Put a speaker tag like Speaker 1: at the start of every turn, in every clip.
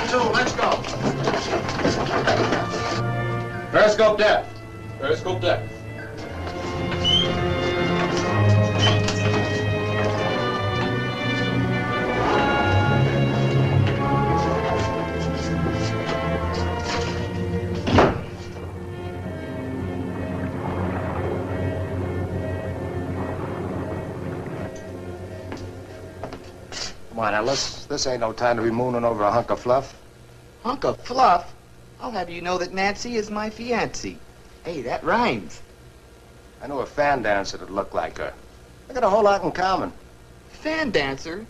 Speaker 1: 2, let's go.
Speaker 2: Periscope depth. Periscope depth.
Speaker 1: Come on, Ellis. This ain't no time to be mooning over a hunk of fluff.
Speaker 3: Hunk of fluff? I'll have you know that Nancy is my fiancée. Hey, that rhymes.
Speaker 1: I knew a fan dancer that looked like her. They got a whole lot in common.
Speaker 3: Fan dancer?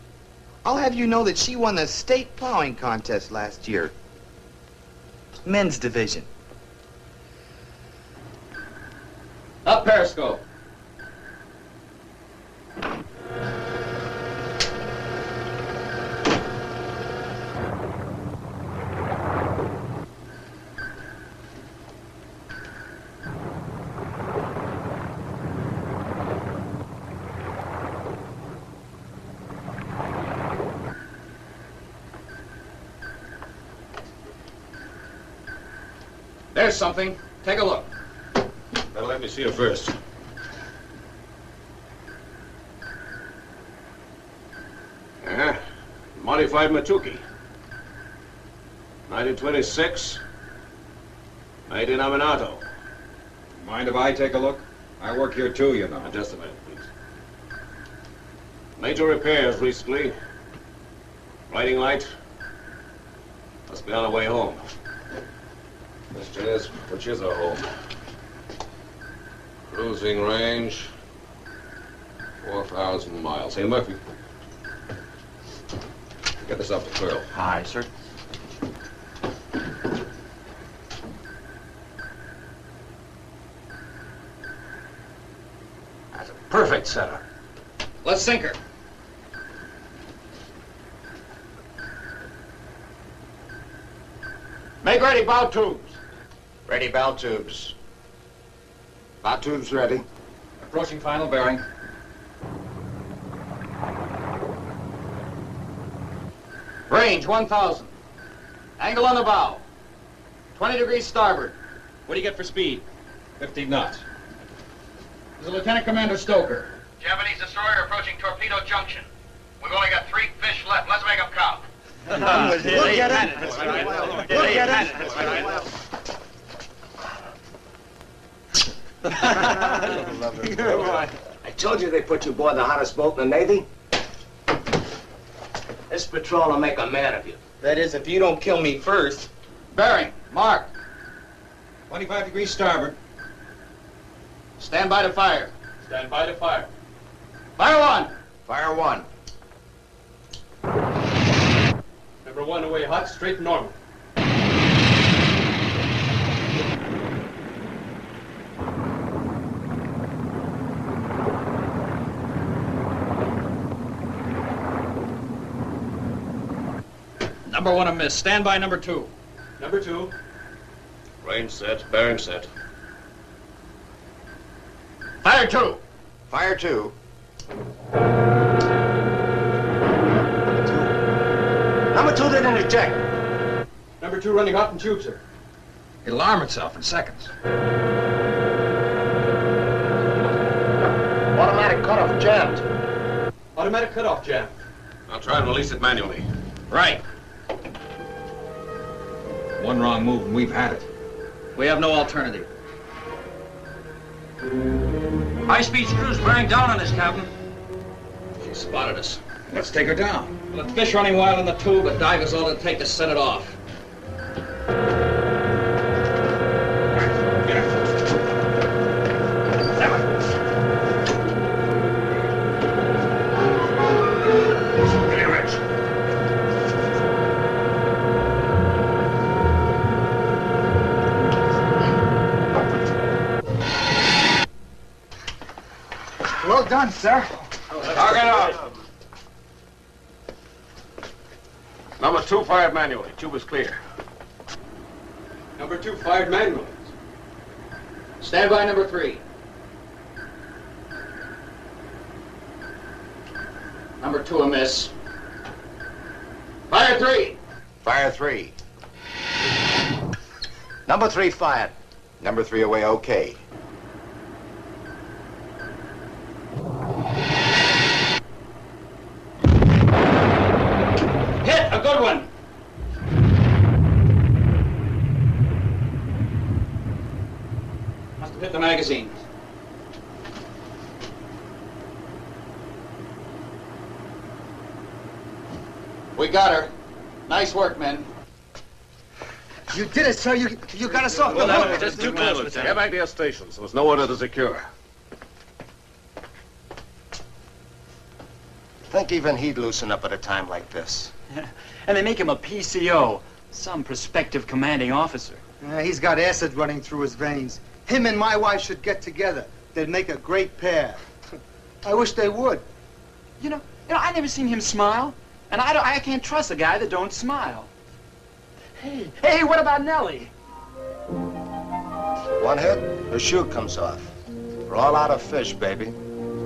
Speaker 3: I'll have you know that she won the state plowing contest last year. Men's division.
Speaker 2: Up periscope. There's something. Take a look.
Speaker 4: Better let me see it first. Modified Matuki. 1926. Made in Aminato.
Speaker 5: Mind if I take a look? I work here too, you know.
Speaker 4: Just a minute, please. Major repairs recently. Riding light. Must be on the way home.
Speaker 5: Mr. Is, which is our home?
Speaker 4: Cruising range. 4,000 miles. Hey, Murphy. Get this up to Pearl.
Speaker 1: Aye, sir. That's a perfect setup.
Speaker 2: Let's sink her.
Speaker 1: Make ready, bow tubes.
Speaker 5: Ready, bow tubes. Bow tubes ready.
Speaker 2: Approaching final bearing. Range 1,000. Angle on the bow. 20 degrees starboard. What do you get for speed?
Speaker 5: 50 knots.
Speaker 2: This is Lieutenant Commander Stoker.
Speaker 6: Japanese destroyer approaching Torpedo Junction. We've only got 3 fish left. Let's make them count.
Speaker 3: Look at it. Look at it.
Speaker 1: I told you they put you aboard the hottest boat in the Navy. This patrol will make a man of you.
Speaker 3: That is, if you don't kill me first.
Speaker 2: Bearing. Mark.
Speaker 5: 25 degrees starboard.
Speaker 2: Stand by to fire.
Speaker 4: Stand by to fire.
Speaker 2: Fire one.
Speaker 1: Fire one.
Speaker 4: Number 1 away hot, straight to normal.
Speaker 2: Number 1 a miss. Stand by number 2.
Speaker 4: Number 2. Range set, bearing set.
Speaker 2: Fire 2.
Speaker 5: Fire 2.
Speaker 1: Number 2 didn't eject.
Speaker 4: Number 2 running hot and tubes, sir.
Speaker 2: It'll arm itself in seconds.
Speaker 1: Automatic cutoff jammed.
Speaker 4: Automatic cutoff jam. I'll try and release it manually.
Speaker 2: Right.
Speaker 5: One wrong move and we've had it.
Speaker 2: We have no alternative.
Speaker 6: High-speed screws bearing down on this, Captain.
Speaker 2: She spotted us.
Speaker 5: Let's take her down.
Speaker 2: Well, the fish running wild in the tube, a dive is all it'll take to set it off.
Speaker 5: Get her. That way. Give me a wrench.
Speaker 3: Well done, sir.
Speaker 4: Target out. Number 2 fired manually. Tube is clear. Number 2 fired manually.
Speaker 2: Stand by number 3. Number 2 a miss. Fire 3.
Speaker 1: Fire 3. Number 3 fired.
Speaker 7: Number 3 away, okay.
Speaker 2: Hit! A good one! Must have hit the magazine. We got her. Nice work, men.
Speaker 3: You did it, sir. You got us off the hook.
Speaker 4: Just too close, Lieutenant. Get back to your stations. There's no order to secure.
Speaker 1: Think even he'd loosen up at a time like this.
Speaker 8: And they make him a PCO, some prospective commanding officer.
Speaker 3: He's got acid running through his veins. Him and my wife should get together. They'd make a great pair. I wish they would.
Speaker 8: You know, I never seen him smile, and I can't trust a guy that don't smile. Hey, what about Nellie?
Speaker 1: One hit, her shoe comes off. We're all out of fish, baby.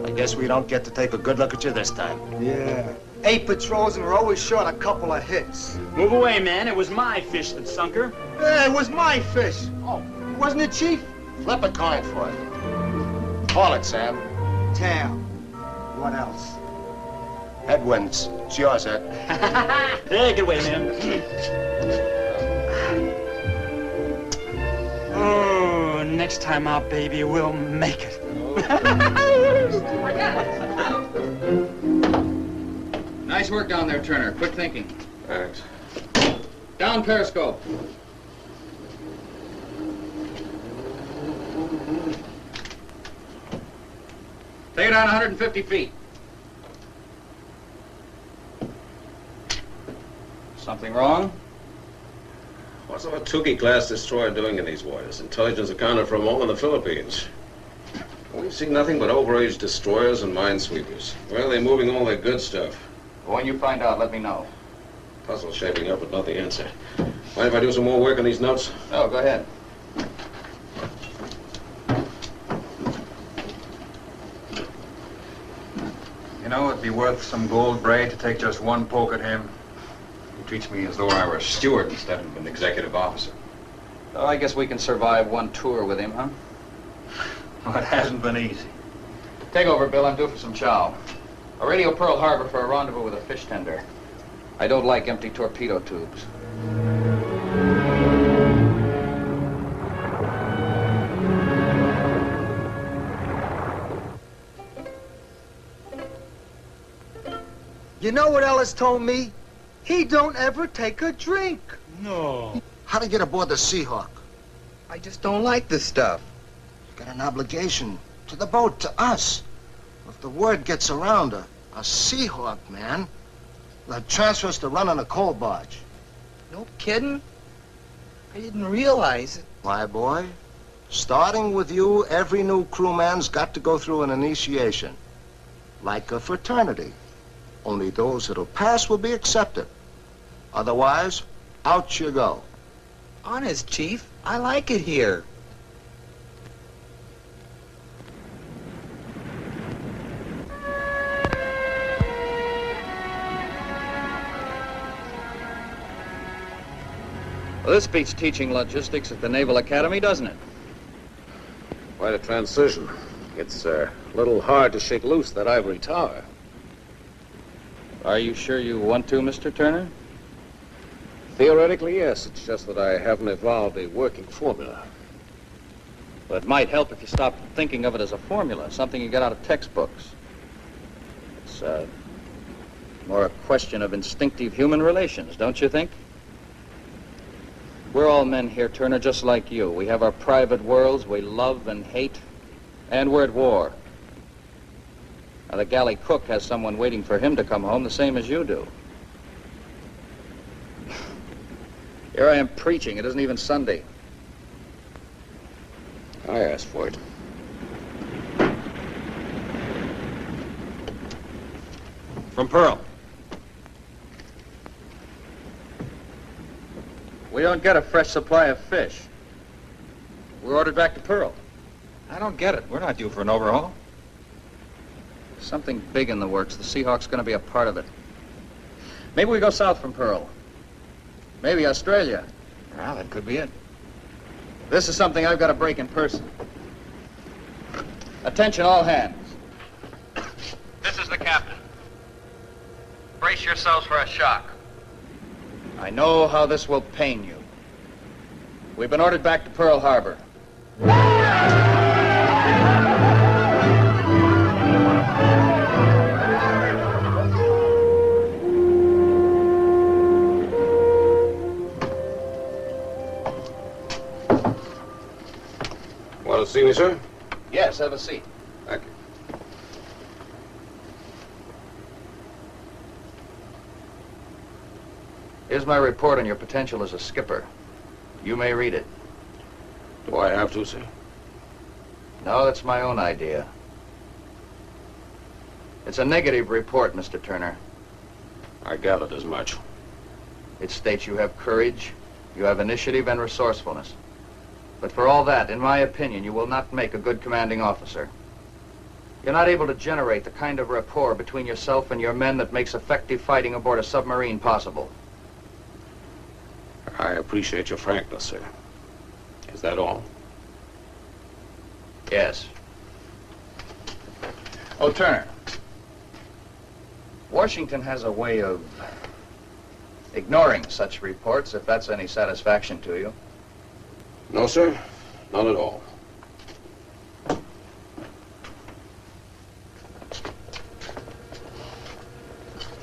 Speaker 1: I guess we don't get to take a good look at you this time.
Speaker 3: Yeah. 8 patrols and we're always short a couple of hits.
Speaker 8: Move away, man. It was my fish that sunk her.
Speaker 3: It was my fish. Oh, wasn't it, Chief?
Speaker 1: Flip a coin for it. Call it, Sam.
Speaker 3: Tail. What else?
Speaker 1: Headwinds. It's yours, Ed.
Speaker 8: Hey, get away, man. Oh, next time out, baby, we'll make it.
Speaker 2: Nice work down there, Turner. Quick thinking.
Speaker 4: Thanks.
Speaker 2: Down periscope. Take it down 150 feet. Something wrong?
Speaker 4: What's a Tukey-class destroyer doing in these waters? Intelligence accounted for them all in the Philippines. We've seen nothing but overage destroyers and minesweepers. Where are they moving all their good stuff?
Speaker 2: When you find out, let me know.
Speaker 4: Puzzle shaping up, but not the answer. Mind if I do some more work on these notes?
Speaker 2: Oh, go ahead.
Speaker 5: You know, it'd be worth some gold braid to take just one poke at him. He treats me as though I were a steward instead of an executive officer.
Speaker 2: Oh, I guess we can survive one tour with him, huh?
Speaker 5: Well, it hasn't been easy.
Speaker 2: Take over, Bill. I'm due for some chow. A radio Pearl Harbor for a rendezvous with a fish tender. I don't like empty torpedo tubes.
Speaker 3: You know what Ellis told me? He don't ever take a drink.
Speaker 8: No.
Speaker 1: How to get aboard the Seahawk?
Speaker 3: I just don't like this stuff.
Speaker 1: Got an obligation to the boat, to us. If the word gets around, a Seahawk, man, they'll transfer us to running a coal barge.
Speaker 3: No kidding? I didn't realize it.
Speaker 1: Why, boy, starting with you, every new crewman's got to go through an initiation. Like a fraternity. Only those that'll pass will be accepted. Otherwise, out you go.
Speaker 3: Honest, Chief, I like it here.
Speaker 2: Well, this beats teaching logistics at the Naval Academy, doesn't it?
Speaker 4: Quite a transition. It's a little hard to shake loose that ivory tower.
Speaker 2: Are you sure you want to, Mr. Turner?
Speaker 4: Theoretically, yes. It's just that I haven't evolved a working formula.
Speaker 2: Well, it might help if you stopped thinking of it as a formula, something you get out of textbooks. It's more a question of instinctive human relations, don't you think? We're all men here, Turner, just like you. We have our private worlds, we love and hate, and we're at war. Now, the galley cook has someone waiting for him to come home the same as you do. Here I am preaching. It isn't even Sunday.
Speaker 4: I asked for it.
Speaker 5: From Pearl.
Speaker 2: We don't get a fresh supply of fish. We're ordered back to Pearl.
Speaker 5: I don't get it. We're not due for an overhaul.
Speaker 2: Something big in the works. The Seahawk's going to be a part of it. Maybe we go south from Pearl. Maybe Australia.
Speaker 8: Well, that could be it.
Speaker 2: This is something I've got to break in person. Attention, all hands.
Speaker 6: This is the captain. Brace yourselves for a shock.
Speaker 2: I know how this will pain you. We've been ordered back to Pearl Harbor.
Speaker 4: Want to see me, sir?
Speaker 2: Yes, have a seat.
Speaker 4: Thank you.
Speaker 2: Here's my report on your potential as a skipper. You may read it.
Speaker 4: Do I have to, sir?
Speaker 2: No, that's my own idea. It's a negative report, Mr. Turner.
Speaker 4: I gathered as much.
Speaker 2: It states you have courage, you have initiative and resourcefulness. But for all that, in my opinion, you will not make a good commanding officer. You're not able to generate the kind of rapport between yourself and your men that makes effective fighting aboard a submarine possible.
Speaker 4: I appreciate your frankness, sir. Is that all?
Speaker 2: Yes. Oh, Turner. Washington has a way of ignoring such reports, if that's any satisfaction to you.
Speaker 4: No, sir. Not at all.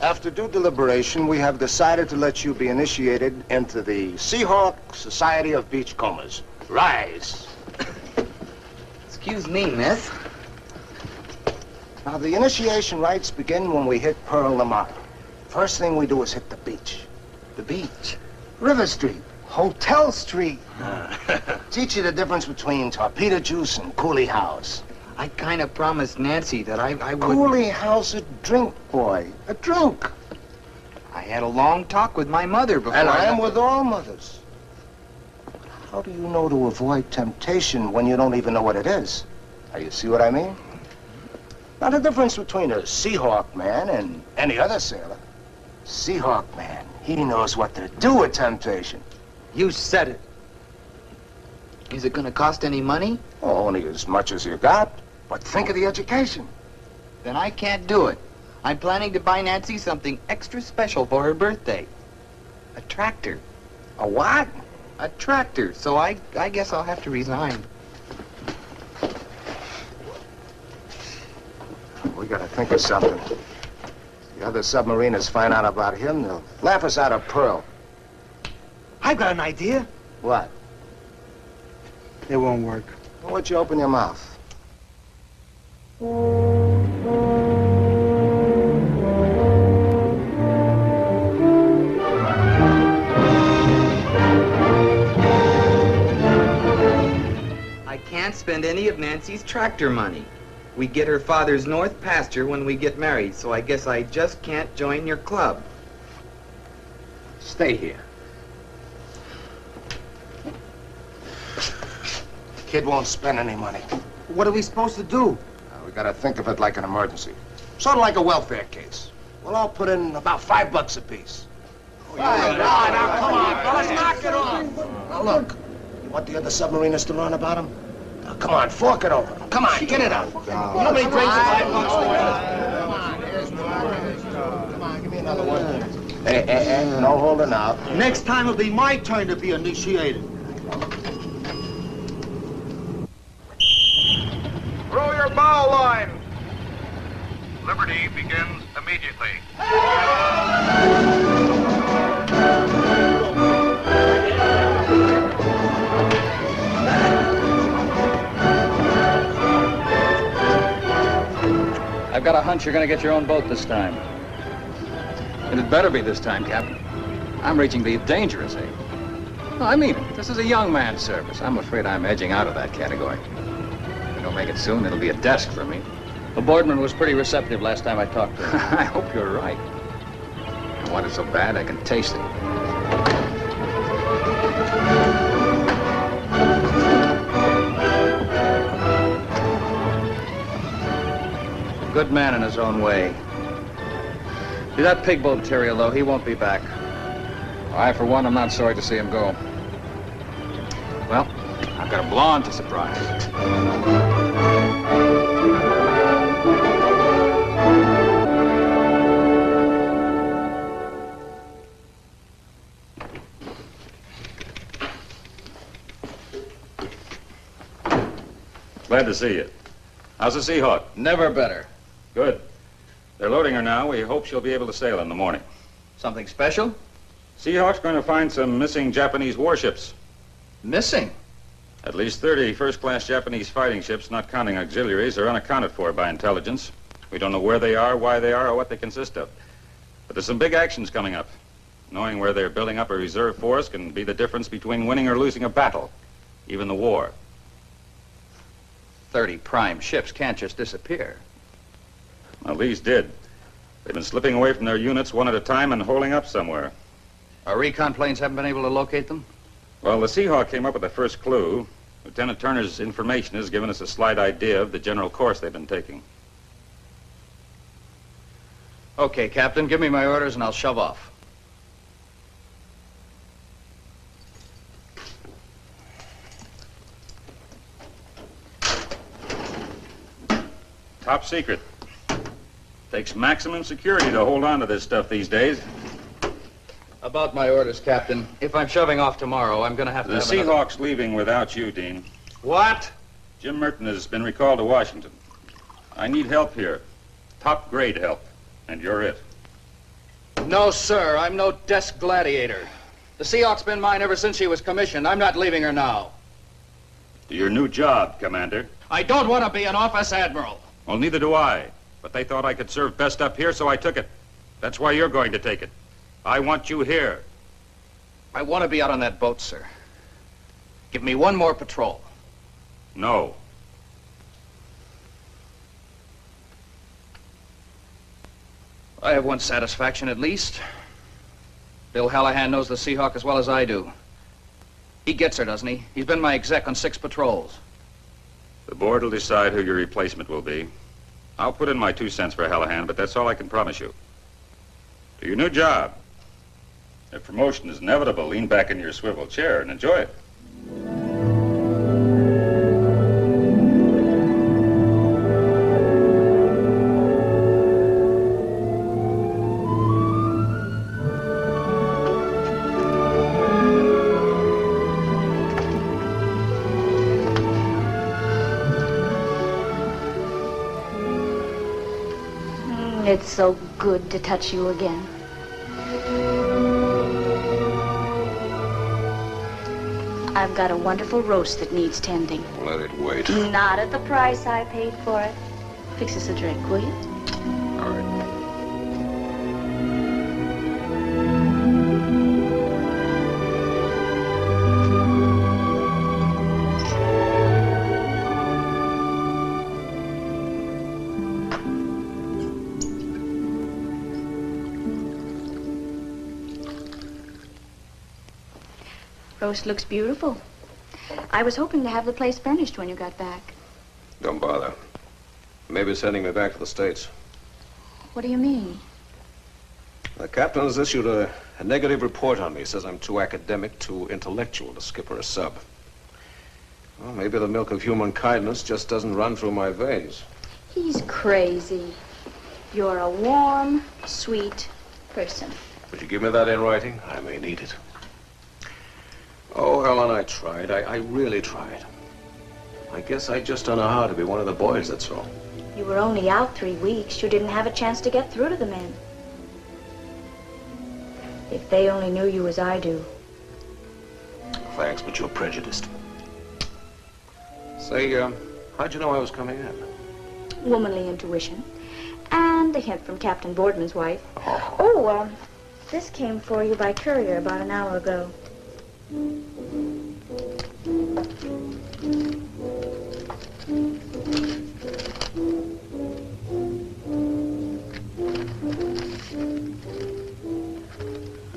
Speaker 1: After due deliberation, we have decided to let you be initiated into the Seahawk Society of Beachcombers. Rise.
Speaker 3: Excuse me, miss.
Speaker 1: Now, the initiation rites begin when we hit Pearl tomorrow. First thing we do is hit the beach.
Speaker 3: The beach.
Speaker 1: River Street. Hotel Street. Teach you the difference between torpedo juice and coolie house.
Speaker 3: I kind of promised Nancy that I would...
Speaker 1: Coolie house, a drink, boy. A drink.
Speaker 3: I had a long talk with my mother before...
Speaker 1: And I am with all mothers. How do you know to avoid temptation when you don't even know what it is? Now, you see what I mean? Now, the difference between a Seahawk man and any other sailor. Seahawk man, he knows what to do with temptation.
Speaker 3: You said it. Is it going to cost any money?
Speaker 1: Oh, only as much as you got. But think of the education.
Speaker 3: Then I can't do it. I'm planning to buy Nancy something extra special for her birthday. A tractor.
Speaker 1: A what?
Speaker 3: A tractor. So I guess I'll have to resign.
Speaker 1: We gotta think of something. The other submariners find out about him, they'll laugh us out of Pearl.
Speaker 9: I've got an idea.
Speaker 1: What?
Speaker 9: It won't work.
Speaker 1: Why don't you open your mouth?
Speaker 3: I can't spend any of Nancy's tractor money. We get her father's north pasture when we get married, so I guess I just can't join your club.
Speaker 1: Stay here. Kid won't spend any money.
Speaker 9: What are we supposed to do?
Speaker 1: We gotta think of it like an emergency. Sort of like a welfare case. We'll all put in about $5 apiece. Now, come on, let's knock it off. Now, look. You want the other submariners to learn about him? Now, come on, fork it over. Come on, get it up. Nobody brings $5 together. Come on, here's one. Come on, give me another one. Hey, no holding out.
Speaker 9: Next time it'll be my turn to be initiated.
Speaker 6: Throw your bow line. Liberty begins immediately.
Speaker 2: I've got a hunch you're going to get your own boat this time.
Speaker 5: And it better be this time, Captain. I'm reaching the dangerous age. No, I mean it. This is a young man's service. I'm afraid I'm edging out of that category. If we don't make it soon, it'll be a desk for me.
Speaker 2: The boardman was pretty receptive last time I talked to him.
Speaker 5: I hope you're right. I want it so bad I can taste it.
Speaker 2: A good man in his own way. See, that pig boat material, though, he won't be back.
Speaker 5: I, for one, am not sorry to see him go. Well, I've got a blonde to surprise.
Speaker 10: Glad to see you. How's the Seahawk?
Speaker 2: Never better.
Speaker 10: Good. They're loading her now. We hope she'll be able to sail in the morning.
Speaker 2: Something special?
Speaker 10: Seahawk's going to find some missing Japanese warships.
Speaker 2: Missing?
Speaker 10: At least 30 first-class Japanese fighting ships, not counting auxiliaries, are unaccounted for by intelligence. We don't know where they are, why they are, or what they consist of. But there's some big actions coming up. Knowing where they're building up a reserve force can be the difference between winning or losing a battle, even the war.
Speaker 2: 30 prime ships can't just disappear.
Speaker 10: Well, these did. They've been slipping away from their units one at a time and holding up somewhere.
Speaker 2: Our recon planes haven't been able to locate them?
Speaker 10: Well, the Seahawk came up with the first clue. Lieutenant Turner's information has given us a slight idea of the general course they've been taking.
Speaker 2: Okay, Captain, give me my orders and I'll shove off.
Speaker 10: Top secret. Takes maximum security to hold on to this stuff these days.
Speaker 2: About my orders, Captain. If I'm shoving off tomorrow, I'm going to have to
Speaker 10: The
Speaker 2: have another...
Speaker 10: Seahawk's leaving without you, Dean.
Speaker 2: What?
Speaker 10: Jim Merton has been recalled to Washington. I need help here. Top-grade help. And you're it.
Speaker 2: No, sir. I'm no desk gladiator. The Seahawk's been mine ever since she was commissioned. I'm not leaving her now.
Speaker 10: To your new job, Commander.
Speaker 2: I don't want to be an office admiral.
Speaker 10: Well, neither do I. But they thought I could serve best up here, so I took it. That's why you're going to take it. I want you here.
Speaker 2: I want to be out on that boat, sir. Give me one more patrol.
Speaker 10: No.
Speaker 2: I have one satisfaction at least. Bill Hallahan knows the Seahawk as well as I do. He gets her, doesn't he? He's been my exec on 6 patrols.
Speaker 10: The board will decide who your replacement will be. I'll put in my 2 cents for Hallahan, but that's all I can promise you. To your new job. If promotion is inevitable, lean back in your swivel chair and enjoy it.
Speaker 11: It's so good to touch you again. I've got a wonderful roast that needs tending.
Speaker 4: Let it wait.
Speaker 11: Not at the price I paid for it. Fix us a drink, will you?
Speaker 4: All right.
Speaker 11: Roast looks beautiful. I was hoping to have the place furnished when you got back.
Speaker 4: Don't bother. Maybe sending me back to the States.
Speaker 11: What do you mean?
Speaker 4: The captain has issued a negative report on me. Says I'm too academic, too intellectual to skipper a sub. Well, maybe the milk of human kindness just doesn't run through my veins.
Speaker 11: He's crazy. You're a warm, sweet person.
Speaker 4: Would you give me that in writing? I may need it. Oh, Ellen, I tried. I really tried. I guess I just don't know how to be one of the boys, that's all.
Speaker 11: You were only out 3 weeks. You didn't have a chance to get through to the men. If they only knew you as I do.
Speaker 4: Thanks, but you're prejudiced. Say, how'd you know I was coming in?
Speaker 11: Womanly intuition. And a hint from Captain Boardman's wife. Oh, this came for you by courier about an hour ago.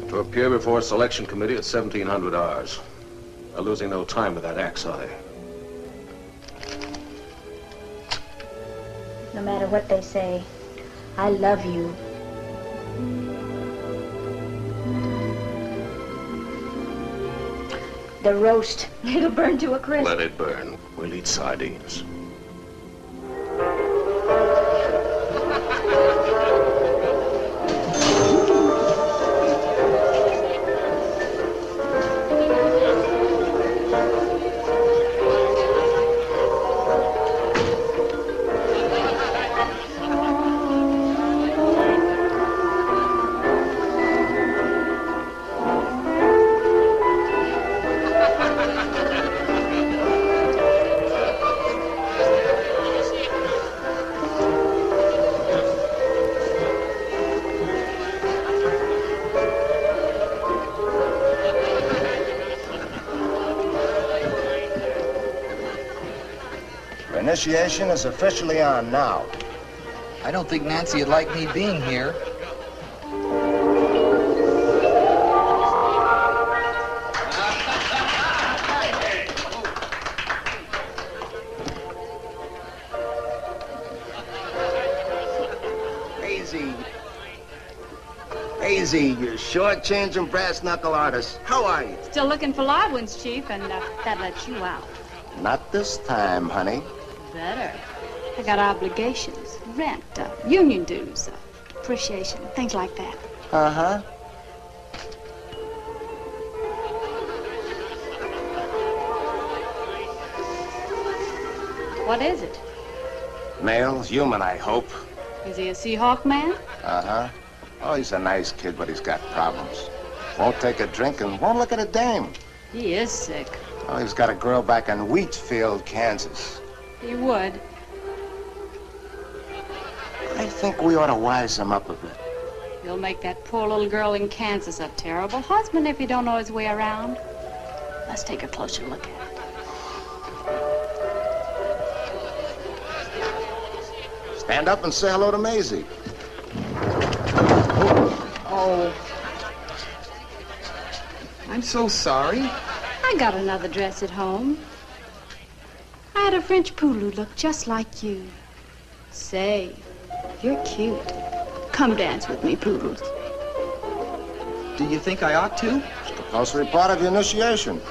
Speaker 4: To appear before a selection committee at 1700 hours. They're losing no time with that axe, are they?
Speaker 11: No matter what they say, I love you. The roast. It'll burn to a crisp.
Speaker 1: Let it burn. We'll eat sardines. Initiation is officially on now.
Speaker 3: I don't think Nancy would like me being here.
Speaker 1: Hazy, you short-changing brass-knuckle artist. How are you?
Speaker 12: Still looking for live ones, Chief, and that lets you out.
Speaker 1: Not this time, honey.
Speaker 12: Better. I got obligations, rent, union dues, appreciation, things like that.
Speaker 1: Uh-huh.
Speaker 12: What is it?
Speaker 1: Male, human, I hope.
Speaker 12: Is he a Seahawk man?
Speaker 1: Uh-huh. Oh, he's a nice kid, but he's got problems. Won't take a drink and won't look at a dame.
Speaker 12: He is sick.
Speaker 1: Oh, he's got a girl back in Wheatfield, Kansas.
Speaker 12: He would.
Speaker 1: I think we ought to wise him up a bit.
Speaker 12: He'll make that poor little girl in Kansas a terrible husband if he don't know his way around. Let's take a closer look at it.
Speaker 1: Stand up and say hello to Maisie.
Speaker 3: Oh. I'm so sorry.
Speaker 12: I got another dress at home. I had a French poodle who looked just like you. Say, you're cute. Come dance with me, Poodles.
Speaker 3: Do you think I ought to?
Speaker 1: It's compulsory part of your initiation.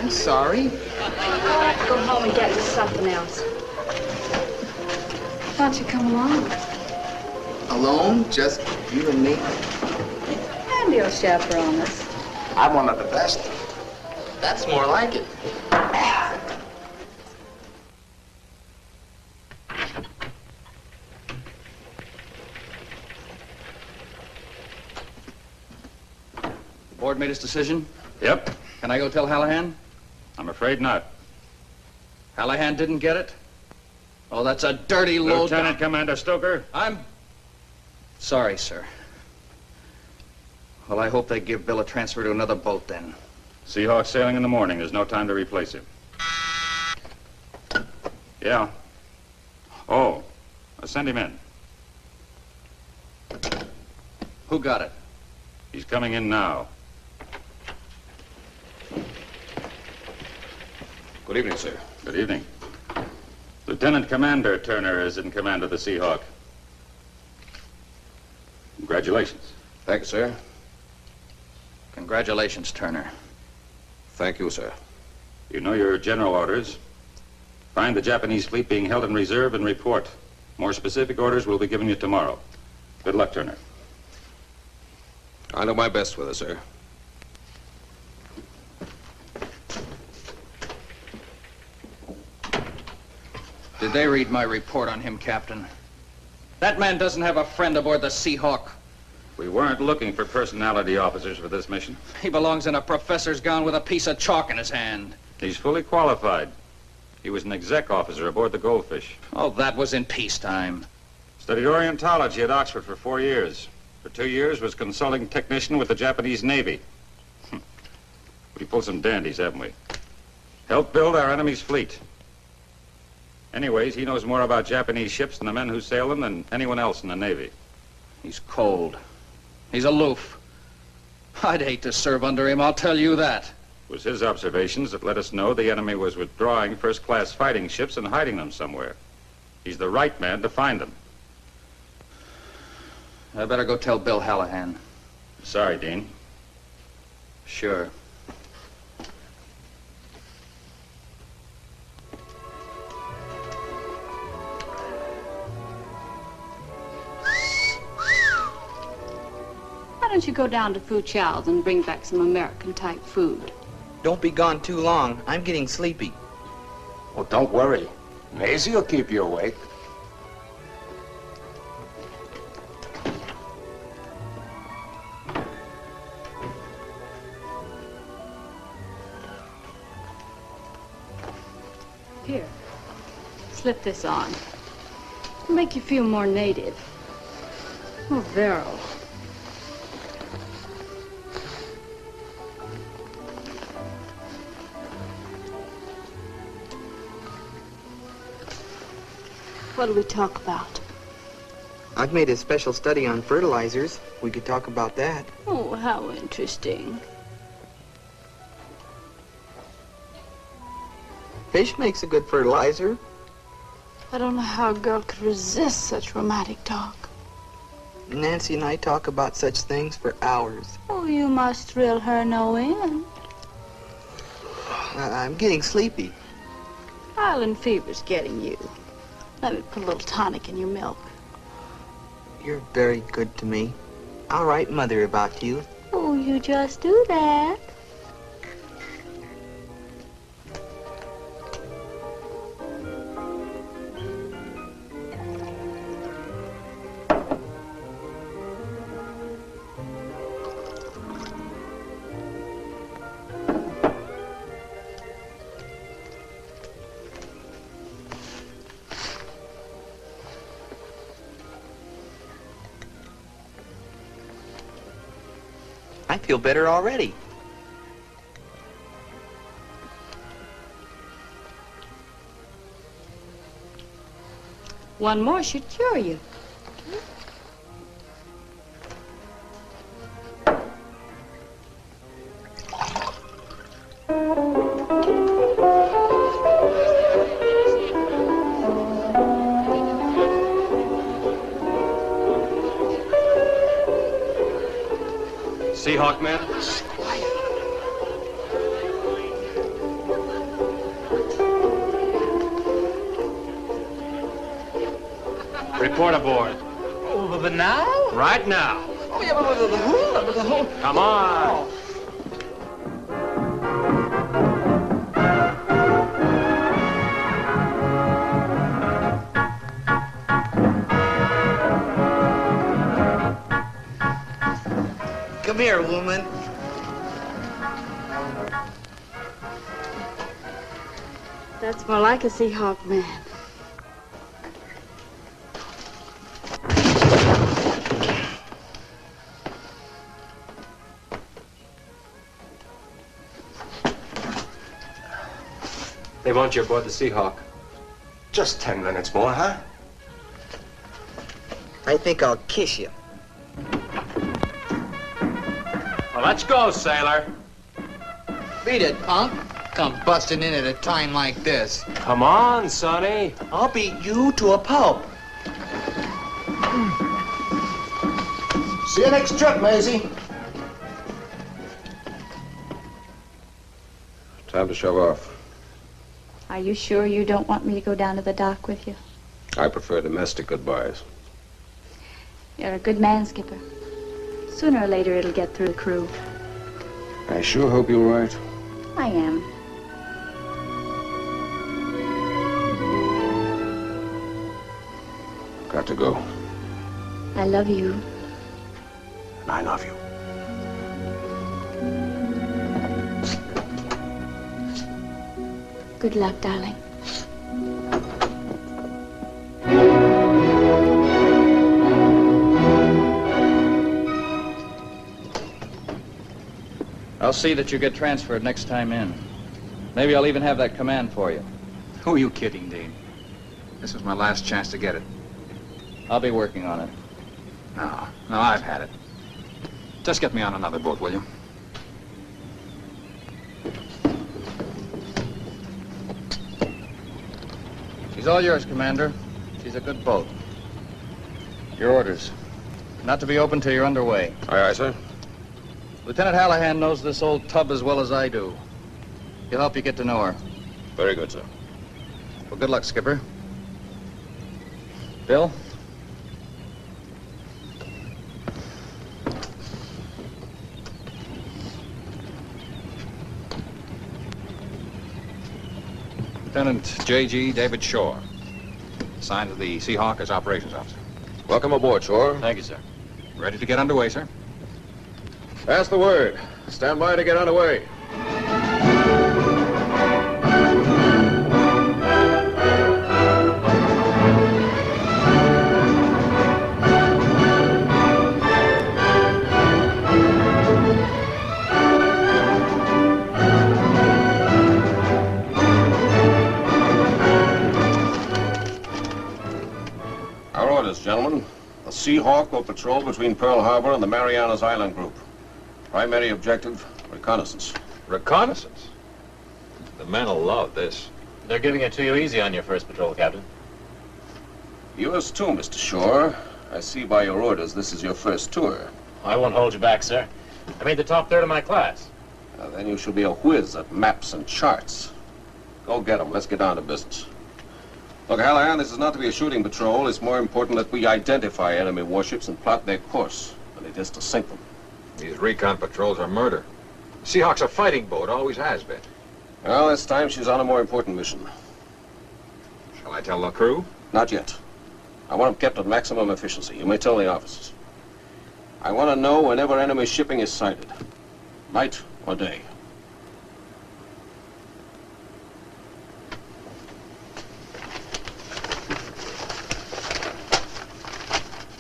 Speaker 3: Sorry.
Speaker 12: Go home and get into something else. Why don't you come along?
Speaker 3: Alone? Just you and me?
Speaker 12: And you'll chaperone us.
Speaker 1: I'm one of the best.
Speaker 3: That's more like it.
Speaker 2: The board made its decision?
Speaker 10: Yep.
Speaker 2: Can I go tell Hallahan?
Speaker 10: I'm afraid not.
Speaker 2: Hallahan didn't get it? Oh, that's a dirty low
Speaker 10: Lieutenant Commander Stoker.
Speaker 2: I'm sorry, sir. Well, I hope they give Bill a transfer to another boat then.
Speaker 10: Seahawk sailing in the morning. There's no time to replace him. Yeah. Oh, send him in.
Speaker 2: Who got it?
Speaker 10: He's coming in now.
Speaker 4: Good evening, sir.
Speaker 10: Good evening. Lieutenant Commander Turner is in command of the Seahawk. Congratulations.
Speaker 4: Thank you, sir.
Speaker 2: Congratulations, Turner.
Speaker 4: Thank you, sir.
Speaker 10: You know your general orders. Find the Japanese fleet being held in reserve and report. More specific orders will be given you tomorrow. Good luck, Turner.
Speaker 4: I'll do my best with it, sir.
Speaker 2: Did they read my report on him, Captain? That man doesn't have a friend aboard the Seahawk.
Speaker 10: We weren't looking for personality officers for this mission.
Speaker 2: He belongs in a professor's gown with a piece of chalk in his hand.
Speaker 10: He's fully qualified. He was an exec officer aboard the Goldfish.
Speaker 2: Oh, that was in peacetime.
Speaker 10: Studied Orientology at Oxford for 4 years. For 2 years was consulting technician with the Japanese Navy. We pulled some dandies, haven't we? Help build our enemy's fleet. Anyways, he knows more about Japanese ships and the men who sail them than anyone else in the Navy.
Speaker 2: He's cold. He's aloof. I'd hate to serve under him, I'll tell you that.
Speaker 10: It was his observations that let us know the enemy was withdrawing first-class fighting ships and hiding them somewhere. He's the right man to find them.
Speaker 2: I better go tell Bill Hallahan.
Speaker 10: Sorry, Dean.
Speaker 2: Sure.
Speaker 12: Why don't you go down to Fuchow's and bring back some American-type food?
Speaker 3: Don't be gone too long. I'm getting sleepy.
Speaker 1: Well, don't worry. Maisie will keep you awake.
Speaker 12: Here, slip this on. It'll make you feel more native. Oh, Vero. What'll we talk about?
Speaker 3: I've made a special study on fertilizers. We could talk about that.
Speaker 12: Oh, how interesting.
Speaker 3: Fish makes a good fertilizer.
Speaker 12: I don't know how a girl could resist such romantic talk.
Speaker 3: Nancy and I talk about such things for hours.
Speaker 12: Oh, you must thrill her no end.
Speaker 3: I'm getting sleepy.
Speaker 12: Island fever's getting you. Let me put a little tonic in your milk.
Speaker 3: You're very good to me. I'll write Mother about you.
Speaker 12: Oh, you just do that.
Speaker 3: I feel better already.
Speaker 12: One more should cure you.
Speaker 13: Seahawk, man? Report aboard.
Speaker 8: Oh, but now?
Speaker 13: Right now.
Speaker 8: Oh, yeah, but the whole...
Speaker 13: Come on.
Speaker 3: Come here, woman.
Speaker 12: That's more like a Seahawk man.
Speaker 13: They want you aboard the Seahawk.
Speaker 1: Just 10 minutes more, huh?
Speaker 3: I think I'll kiss you.
Speaker 13: Well, let's go, sailor.
Speaker 8: Beat it, punk. Come busting in at a time like this.
Speaker 13: Come on, Sonny.
Speaker 9: I'll beat you to a pulp.
Speaker 1: See you next trip, Maisie.
Speaker 4: Time to shove off.
Speaker 11: Are you sure you don't want me to go down to the dock with you?
Speaker 4: I prefer domestic goodbyes.
Speaker 11: You're a good man, Skipper. Sooner or later, it'll get through the crew.
Speaker 4: I sure hope you're right.
Speaker 11: I am.
Speaker 4: Got to go.
Speaker 11: I love you.
Speaker 4: And I love you.
Speaker 11: Good luck, darling.
Speaker 2: I'll see that you get transferred next time in. Maybe I'll even have that command for you.
Speaker 5: Who are you kidding, Dean? This was my last chance to get it.
Speaker 2: I'll be working on it.
Speaker 5: No, I've had it. Just get me on another boat, will you?
Speaker 2: She's all yours, Commander. She's a good boat. Your orders. Not to be open till you're underway.
Speaker 4: Aye, aye, sir.
Speaker 2: Lieutenant Hallahan knows this old tub as well as I do. He'll help you get to know her.
Speaker 4: Very good, sir.
Speaker 2: Well, good luck, Skipper. Bill?
Speaker 5: Lieutenant J.G. David Shore. Assigned to the Seahawk as operations officer.
Speaker 4: Welcome aboard, Shore.
Speaker 5: Thank you, sir. Ready to get underway, sir?
Speaker 4: Pass the word. Stand by to get underway. Our orders, gentlemen. The Seahawk will patrol between Pearl Harbor and the Marianas Island Group. Primary objective, reconnaissance.
Speaker 13: Reconnaissance? The men will love this.
Speaker 14: They're giving it to you easy on your first patrol, Captain.
Speaker 4: Yours too, Mr. Shore. I see by your orders this is your first tour.
Speaker 14: I won't hold you back, sir. I made the top third of my class.
Speaker 4: Then you should be a whiz at maps and charts. Go get 'em. Let's get down to business. Look, Hallahan, this is not to be a shooting patrol. It's more important that we identify enemy warships and plot their course than it is to sink them.
Speaker 5: These recon patrols are murder. The Seahawk's a fighting boat, always has been.
Speaker 4: Well, this time she's on a more important mission.
Speaker 5: Shall I tell the crew?
Speaker 4: Not yet. I want them kept at maximum efficiency. You may tell the officers. I want to know whenever enemy shipping is sighted. Night or day.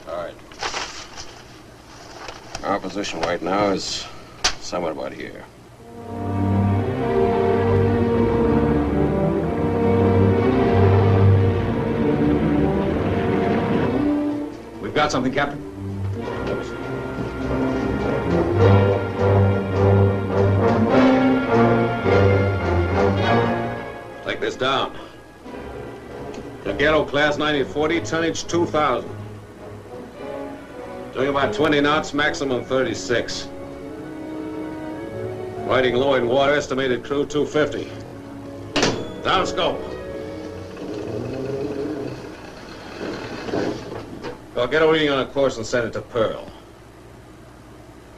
Speaker 4: All right. Our position right now is somewhere about here.
Speaker 5: We've got something, Captain.
Speaker 4: Take this down. Ghetto class 1940, tonnage 2,000. Doing about 20 knots, maximum 36. Riding low in water, estimated crew 250. Down scope. Well, get a reading on a course and send it to Pearl.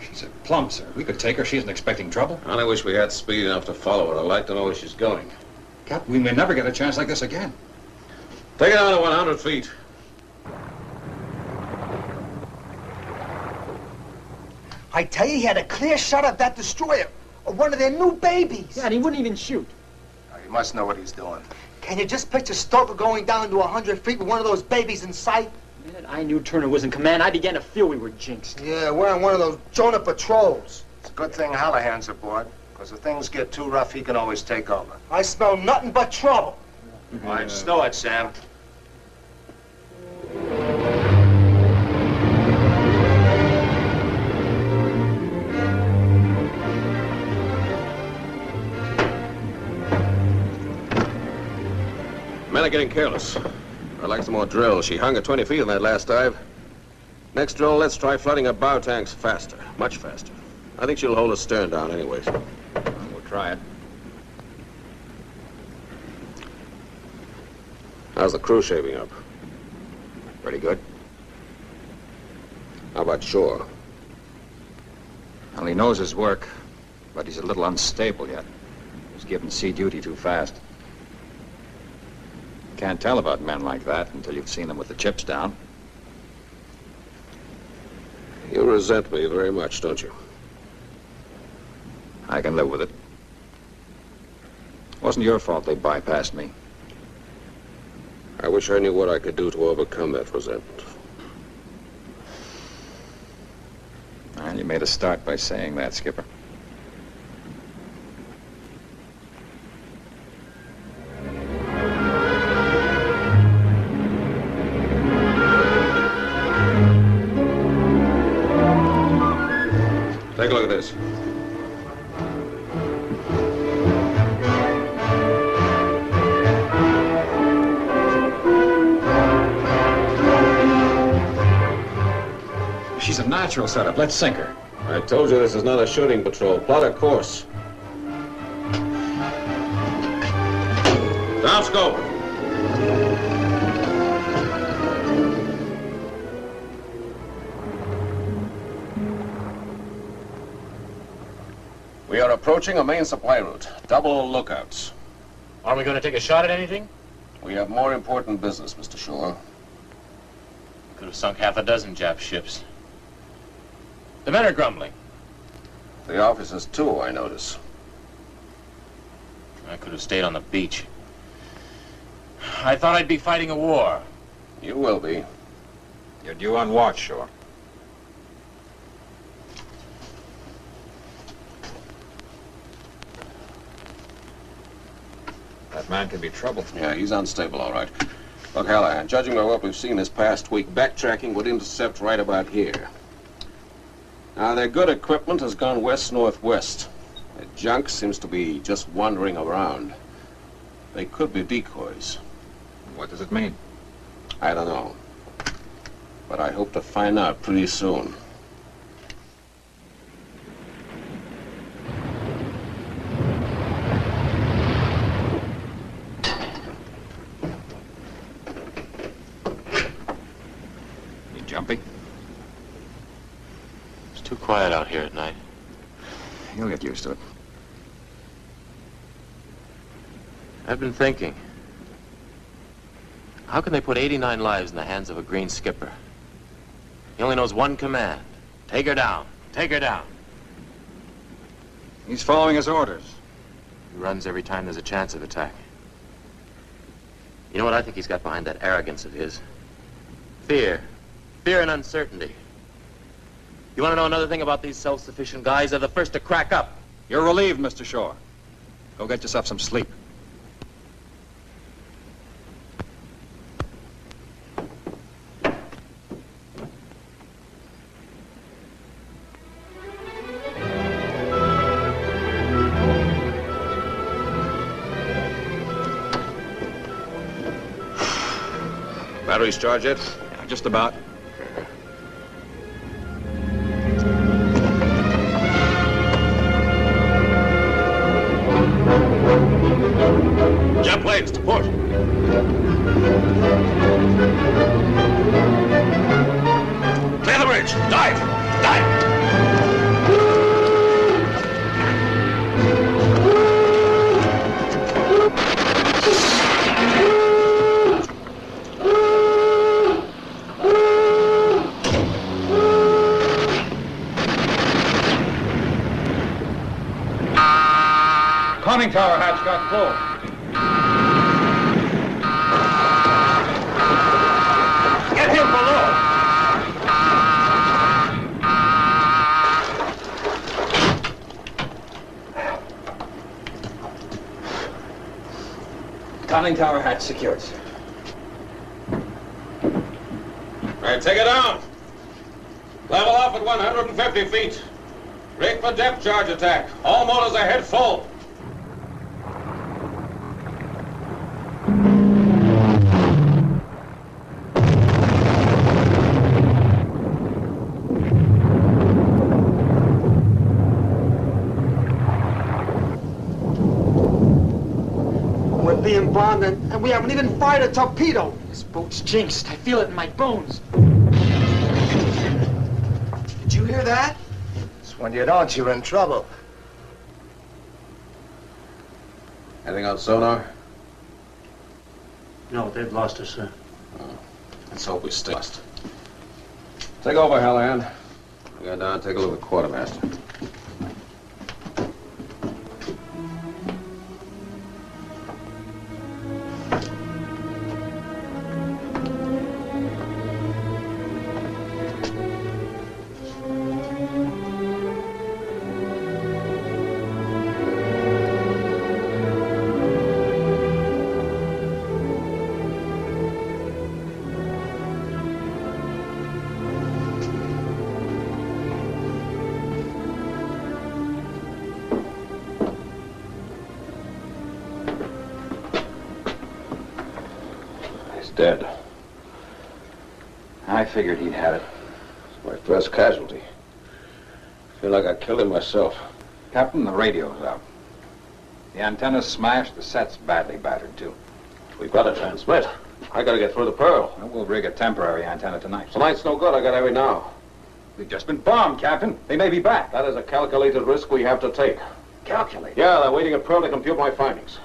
Speaker 5: She's a plump, sir. We could take her. She isn't expecting trouble.
Speaker 4: I wish we had speed enough to follow her. I'd like to know where she's going.
Speaker 5: Captain, we may never get a chance like this again.
Speaker 4: Take it down to 100 feet.
Speaker 9: I tell you, he had a clear shot of that destroyer, of one of their new babies.
Speaker 8: Yeah, and he wouldn't even shoot.
Speaker 1: He must know what he's doing.
Speaker 9: Can you just picture Stoker going down to 100 feet with one of those babies in sight?
Speaker 8: The minute I knew Turner was in command, I began to feel we were jinxed.
Speaker 9: Yeah, we're on one of those Jonah patrols.
Speaker 1: It's a good thing Hallahan's aboard, because if things get too rough, he can always take over.
Speaker 9: I smell nothing but trouble.
Speaker 1: All right, stow it, Sam.
Speaker 4: Men are getting careless. I'd like some more drill. She hung at 20 feet in that last dive. Next drill, let's try flooding her bow tanks faster, much faster. I think she'll hold her stern down anyways.
Speaker 5: We'll try it.
Speaker 4: How's the crew shaping up?
Speaker 5: Pretty good.
Speaker 4: How about Shore?
Speaker 5: Well, he knows his work, but he's a little unstable yet. He was given sea duty too fast. Can't tell about men like that until you've seen them with the chips down.
Speaker 4: You resent me very much, don't you?
Speaker 5: I can live with it. It wasn't your fault they bypassed me.
Speaker 4: I wish I knew what I could do to overcome that resentment.
Speaker 5: Well, you made a start by saying that, Skipper.
Speaker 4: look at this.
Speaker 5: She's a natural setup. Let's sink her.
Speaker 4: I told you this is not a shooting patrol. Plot a course. Down scope. We are approaching a main supply route. Double lookouts.
Speaker 14: Aren't we going to take a shot at anything?
Speaker 4: We have more important business, Mr. Shore.
Speaker 14: Could have sunk half a dozen Jap ships. The men are grumbling.
Speaker 4: The officers, too, I notice.
Speaker 14: I could have stayed on the beach. I thought I'd be fighting a war.
Speaker 4: You will be.
Speaker 13: You're due on watch, Shore. That man could be trouble.
Speaker 4: Yeah, he's unstable, all right. Look, Hallahan, judging by what we've seen this past week, backtracking would intercept right about here. Now, their good equipment has gone west-northwest. The junk seems to be just wandering around. They could be decoys.
Speaker 13: What does it mean?
Speaker 4: I don't know. But I hope to find out pretty soon.
Speaker 13: You jumpy?
Speaker 14: It's too quiet out here at night.
Speaker 5: You'll get used to it.
Speaker 14: I've been thinking. How can they put 89 lives in the hands of a green skipper? He only knows one command. Take her down. Take her down.
Speaker 5: He's following his orders.
Speaker 14: He runs every time there's a chance of attack. You know what I think he's got behind that arrogance of his? Fear. Fear and uncertainty. You want to know another thing about these self-sufficient guys? They're the first to crack up.
Speaker 5: You're relieved, Mr. Shore. Go get yourself some sleep.
Speaker 4: Batteries charged yet?
Speaker 5: Yeah, just about.
Speaker 4: Jet planes to port. Clear the bridge. Dive. Dive.
Speaker 5: Conning tower hatch got closed.
Speaker 4: Get him below.
Speaker 5: Conning tower hatch secured, sir.
Speaker 4: All right, take it down. Level off at 150 feet. Break for depth charge attack. All motors ahead full.
Speaker 9: We're being bombed and we haven't even fired a torpedo. This boat's jinxed. I feel it in my bones. Did you hear that?
Speaker 1: When you don't, you're in trouble.
Speaker 4: Anything on sonar?
Speaker 15: No, they've lost us, sir.
Speaker 4: Oh, let's hope we stay lost. Take over, Hallahan. Go down and take a look at the quartermaster. dead.
Speaker 5: I figured he'd had it.
Speaker 4: It's my first casualty. I feel like I killed him myself.
Speaker 5: Captain, the radio's out. The antenna's smashed, the set's badly battered, too.
Speaker 4: We've got to transmit. I got to get through the Pearl.
Speaker 5: Well, we'll rig a temporary antenna tonight.
Speaker 4: Tonight's no good. I got every now.
Speaker 5: We've just been bombed, Captain. They may be back.
Speaker 4: That is a calculated risk we have to take.
Speaker 5: Calculate.
Speaker 4: Yeah, they're waiting at Pearl to compute my findings.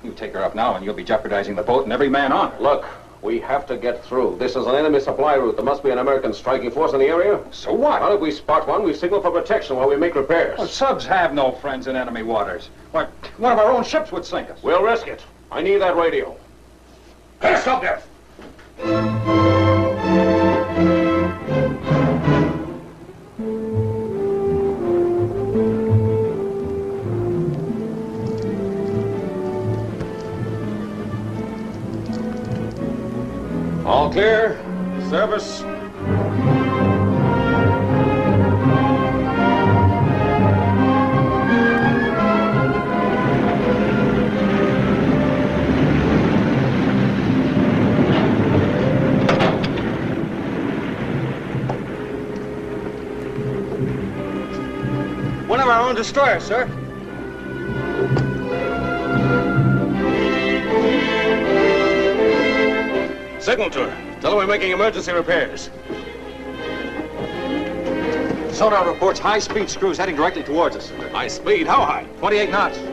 Speaker 5: You take her up now, and you'll be jeopardizing the boat and every man on her.
Speaker 4: Look, we have to get through. This is an enemy supply route. There must be an American striking force in the area.
Speaker 5: So what?
Speaker 4: Well, if we spot one, we signal for protection while we make repairs.
Speaker 5: Well, subs have no friends in enemy waters. Why, one of our own ships would sink us.
Speaker 4: We'll risk it. I need that radio.
Speaker 5: Hey, stop there!
Speaker 4: All clear. Service.
Speaker 8: One of our own destroyers, sir.
Speaker 4: Signal to her. Tell her we're making emergency repairs.
Speaker 5: Sonar reports high-speed screws heading directly towards us.
Speaker 4: High speed? How high?
Speaker 5: 28 knots. She's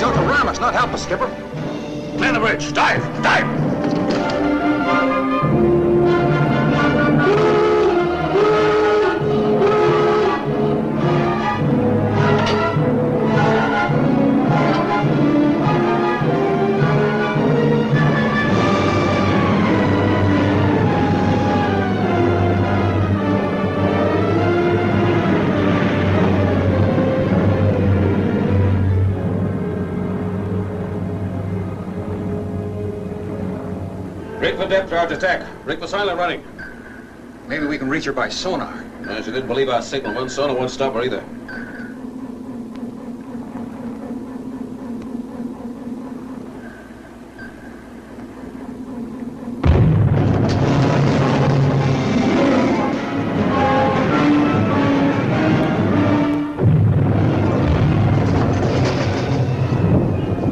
Speaker 5: out to ram us, not help us, Skipper.
Speaker 4: Clear the bridge. Dive! Dive! Rig for depth charge attack. Rig for silent running.
Speaker 5: Maybe we can reach her by sonar.
Speaker 4: She didn't believe our signal. One sonar won't stop her either.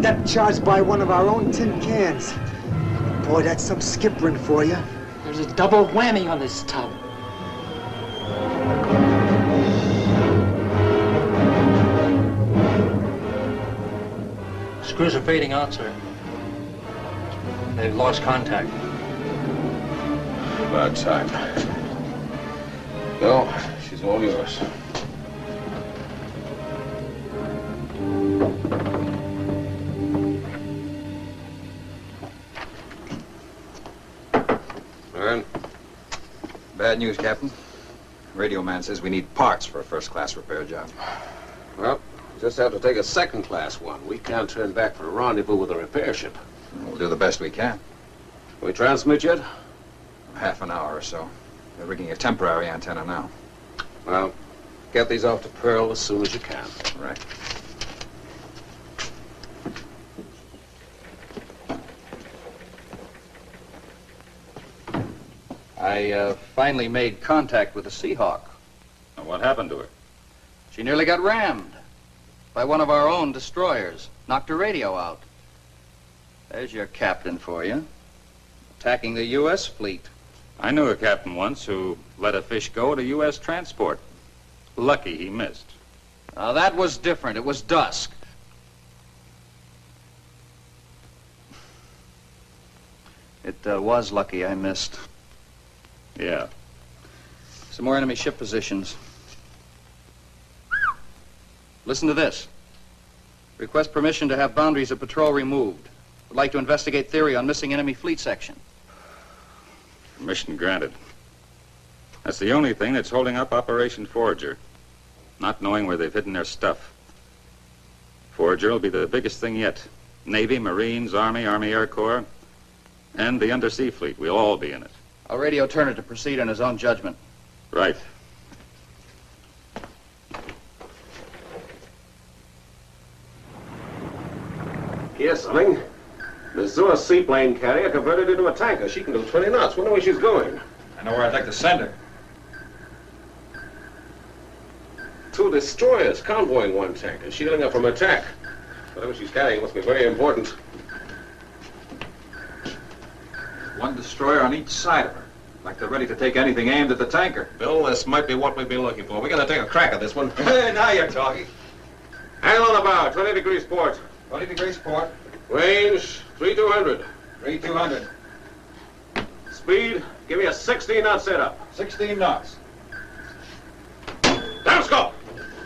Speaker 9: Depth charged by one of our own tin cans. Boy, that's some skippering for you.
Speaker 8: There's a double whammy on this tub. Screws are fading out, sir. They've lost contact.
Speaker 4: About time. No, she's all yours.
Speaker 5: Bad news, Captain. Radio man says we need parts for a first-class repair job.
Speaker 4: Well, just have to take a second-class one. We can't turn back for a rendezvous with a repair ship.
Speaker 5: We'll do the best we can.
Speaker 4: Can we transmit yet?
Speaker 5: Half an hour or so. They're rigging a temporary antenna now.
Speaker 4: Well, get these off to Pearl as soon as you can.
Speaker 5: Right.
Speaker 2: I finally made contact with the Seahawk.
Speaker 10: Now, what happened to her?
Speaker 2: She nearly got rammed by one of our own destroyers. Knocked her radio out. There's your captain for you. Attacking the U.S. fleet.
Speaker 10: I knew a captain once who let a fish go to U.S. transport. Lucky he missed.
Speaker 2: Now, that was different. It was dusk. It was lucky I missed.
Speaker 10: Yeah.
Speaker 2: Some more enemy ship positions. Listen to this. Request permission to have boundaries of patrol removed. Would like to investigate theory on missing enemy fleet section.
Speaker 10: Permission granted. That's the only thing that's holding up Operation Forager. Not knowing where they've hidden their stuff. Forager will be the biggest thing yet. Navy, Marines, Army, Army Air Corps, and the undersea fleet. We'll all be in it.
Speaker 2: I'll radio Turner to proceed on his own judgment.
Speaker 10: Right.
Speaker 4: Here's something. The Azure seaplane carrier converted into a tanker. She can do 20 knots. Wonder where she's going.
Speaker 5: I know where I'd like to send her.
Speaker 4: 2 destroyers convoying 1 tanker, shielding her from attack. Whatever she's carrying must be very important.
Speaker 5: 1 destroyer on each side of her. Like they're ready to take anything aimed at the tanker.
Speaker 4: Bill, this might be what we've been looking for. We're gonna take a crack at this one.
Speaker 5: Now you're talking.
Speaker 4: Angle on the bow, 20 degrees port.
Speaker 5: 20 degrees port.
Speaker 4: Range, 3200.
Speaker 5: 3200.
Speaker 4: Speed, give me a 16-knot setup.
Speaker 5: 16 knots.
Speaker 4: Downscope!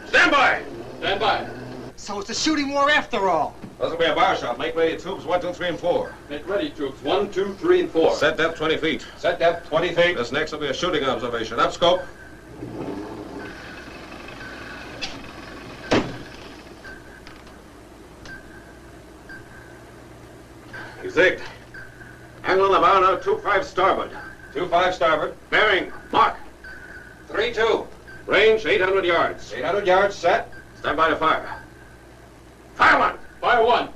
Speaker 4: Stand by!
Speaker 6: Stand by.
Speaker 9: So it's a shooting war after all.
Speaker 4: This will be a bar shot. Make ready tubes 1, 2, 3, and 4.
Speaker 6: Make ready, troops. 1, 2, 3, and 4.
Speaker 4: Set depth 20 feet.
Speaker 5: Set depth 20 feet.
Speaker 4: This next will be a shooting observation. Up scope. He's zigged. Angle on the bow now, 2-5 starboard.
Speaker 5: 2-5 starboard.
Speaker 4: Bearing, mark.
Speaker 5: 3-2.
Speaker 4: Range, 800 yards.
Speaker 5: 800 yards set.
Speaker 4: Stand by to fire. Fire 1.
Speaker 6: Fire 1.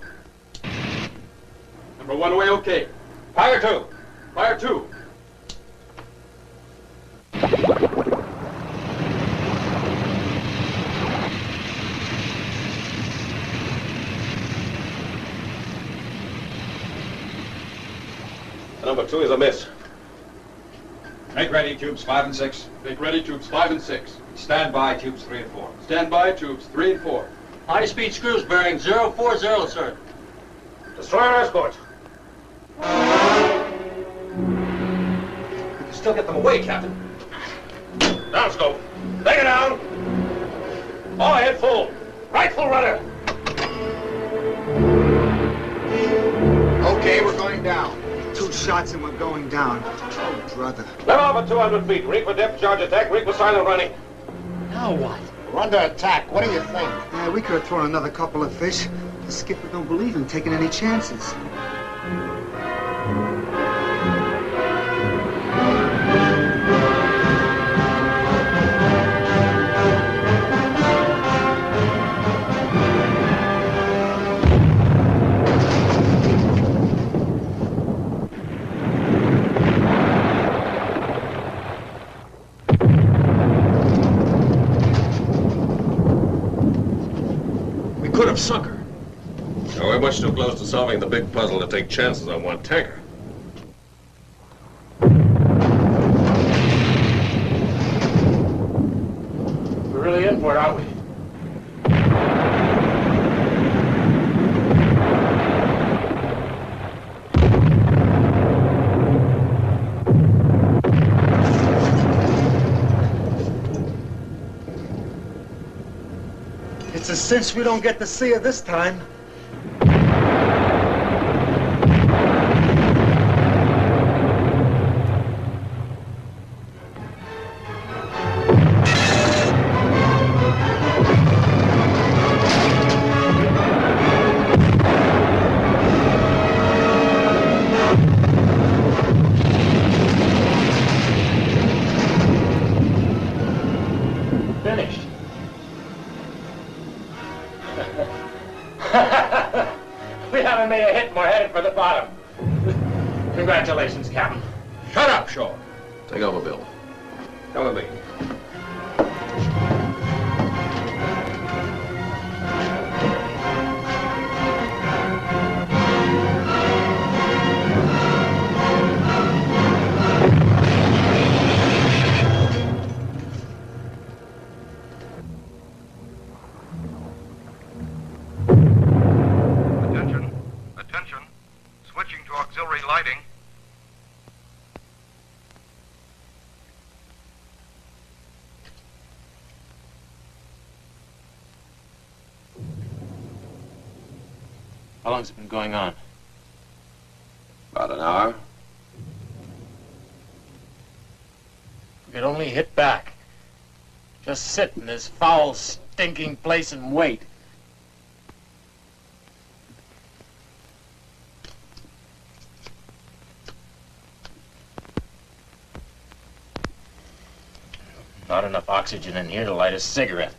Speaker 6: Number 1 away, okay.
Speaker 5: Fire 2.
Speaker 6: Fire 2.
Speaker 4: Number 2 is a miss.
Speaker 5: Make ready, tubes 5 and 6.
Speaker 6: Make ready, troops. 5 and 6.
Speaker 5: Stand by, tubes 3 and 4.
Speaker 6: Stand by, troops. 3 and 4.
Speaker 15: High-speed screws bearing 040, sir.
Speaker 4: Destroyer escort.
Speaker 5: We can still get them away, Captain.
Speaker 4: Downscope. Take it down. All ahead full. Right full rudder.
Speaker 7: Okay, we're going down.
Speaker 9: 2 shots and we're going down. Oh, brother.
Speaker 4: Let off at 200 feet. Reek for depth charge attack. Reek for silent running.
Speaker 9: Now what?
Speaker 1: We're under attack. What do you think?
Speaker 9: Yeah, we could have thrown another couple of fish. The skipper don't believe in taking any chances.
Speaker 5: Could have sunk her.
Speaker 4: No, we're much too close to solving the big puzzle to take chances on 1 tanker.
Speaker 15: We're really in for it, aren't we?
Speaker 9: It's a cinch we don't get to see her this time.
Speaker 15: Finished. We haven't made a hit and we're headed for the bottom. Congratulations, Captain.
Speaker 5: Shut up, Shaw.
Speaker 4: Take over, Bill. Come with me.
Speaker 6: Attention. Switching to auxiliary lighting.
Speaker 14: How long's it been going on?
Speaker 4: About an hour.
Speaker 15: We could only hit back. Just sit in this foul, stinking place and wait. Not enough oxygen in here to light a cigarette.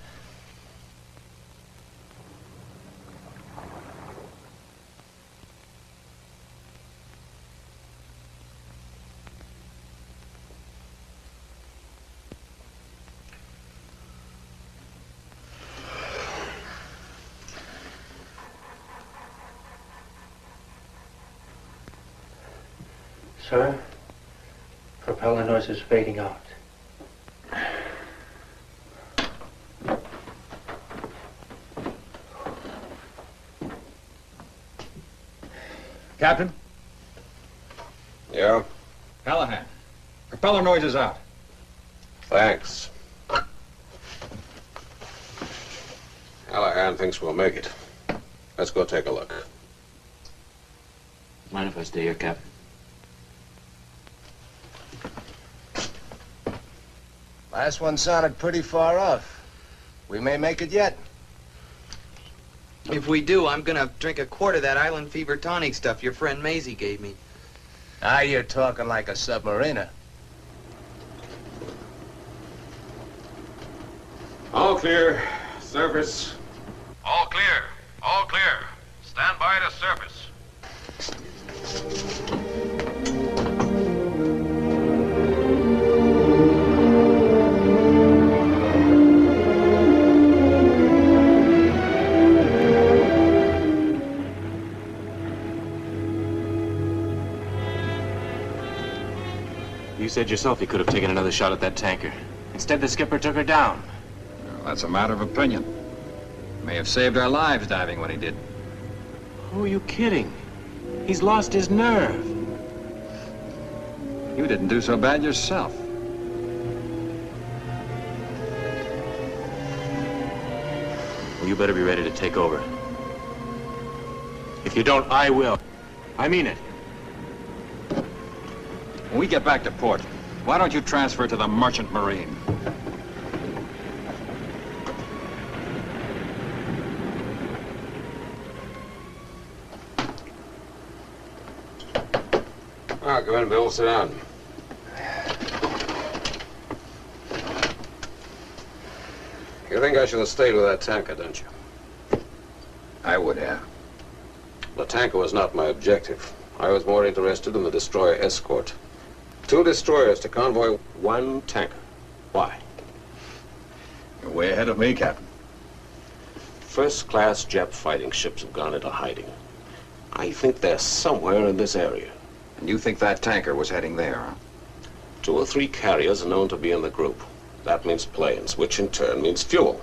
Speaker 15: Sir, propeller noise is fading out.
Speaker 5: Captain?
Speaker 4: Yeah?
Speaker 5: Callahan. Propeller noise is out.
Speaker 4: Thanks. Callahan thinks we'll make it. Let's go take a look.
Speaker 14: Mind if I stay here, Captain?
Speaker 1: Last one sounded pretty far off. We may make it yet.
Speaker 3: If we do, I'm gonna drink a quart of that island fever tonic stuff your friend Maisie gave me.
Speaker 1: Now you're talking like a submariner.
Speaker 4: All clear. Surface.
Speaker 6: All clear. All clear. Stand by to surface.
Speaker 14: You said yourself he could have taken another shot at that tanker. Instead, the skipper took her down.
Speaker 5: Well, that's a matter of opinion. May have saved our lives diving when he did.
Speaker 14: Who are you kidding? He's lost his nerve.
Speaker 5: You didn't do so bad yourself.
Speaker 14: Well, you better be ready to take over. If you don't, I will. I mean it.
Speaker 5: When we get back to port, why don't you transfer to the Merchant Marine?
Speaker 4: Come in, Bill. Sit down. You think I should have stayed with that tanker, don't you?
Speaker 5: I would have.
Speaker 4: The tanker was not my objective. I was more interested in the destroyer escort. 2 destroyers to convoy 1 tanker. Why?
Speaker 5: You're way ahead of me, Captain.
Speaker 4: First-class Jap fighting ships have gone into hiding. I think they're somewhere in this area.
Speaker 5: And you think that tanker was heading there, huh?
Speaker 4: 2 or 3 carriers are known to be in the group. That means planes, which in turn means fuel.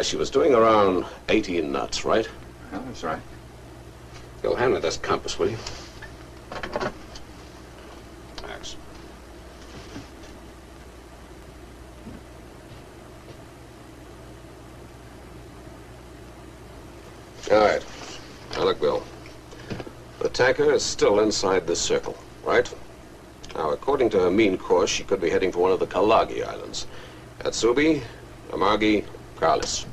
Speaker 4: She was doing around 18 knots, right?
Speaker 5: Well, that's right.
Speaker 4: You'll hand me this compass, will you? Thanks. All right. Now look, Bill. The tanker is still inside this circle, right? Now, according to her mean course, she could be heading for one of the Kalagi Islands. Atsubi, Amagi, Kalis.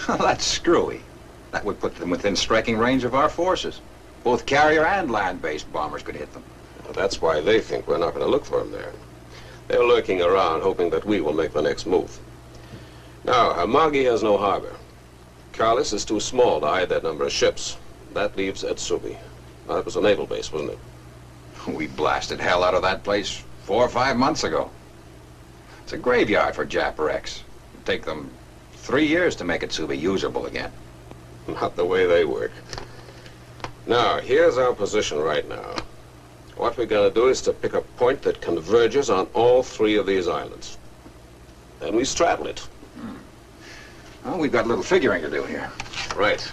Speaker 5: That's screwy. That would put them within striking range of our forces. Both carrier and land-based bombers could hit them.
Speaker 4: Well, that's why they think we're not going to look for them there. They're lurking around, hoping that we will make the next move. Now, Amagi has no harbor. Kalis is too small to hide that number of ships. That leaves Atsubi. Now, that was a naval base, wasn't it?
Speaker 5: We blasted hell out of that place 4 or 5 months ago. It's a graveyard for Jap wrecks. It'd take them 3 years to make Atsubi usable again.
Speaker 4: Not the way they work. Now, here's our position right now. What we're going to do is to pick a point that converges on all 3 of these islands. Then we straddle it.
Speaker 5: Well, we've got a little figuring to do here.
Speaker 4: Right.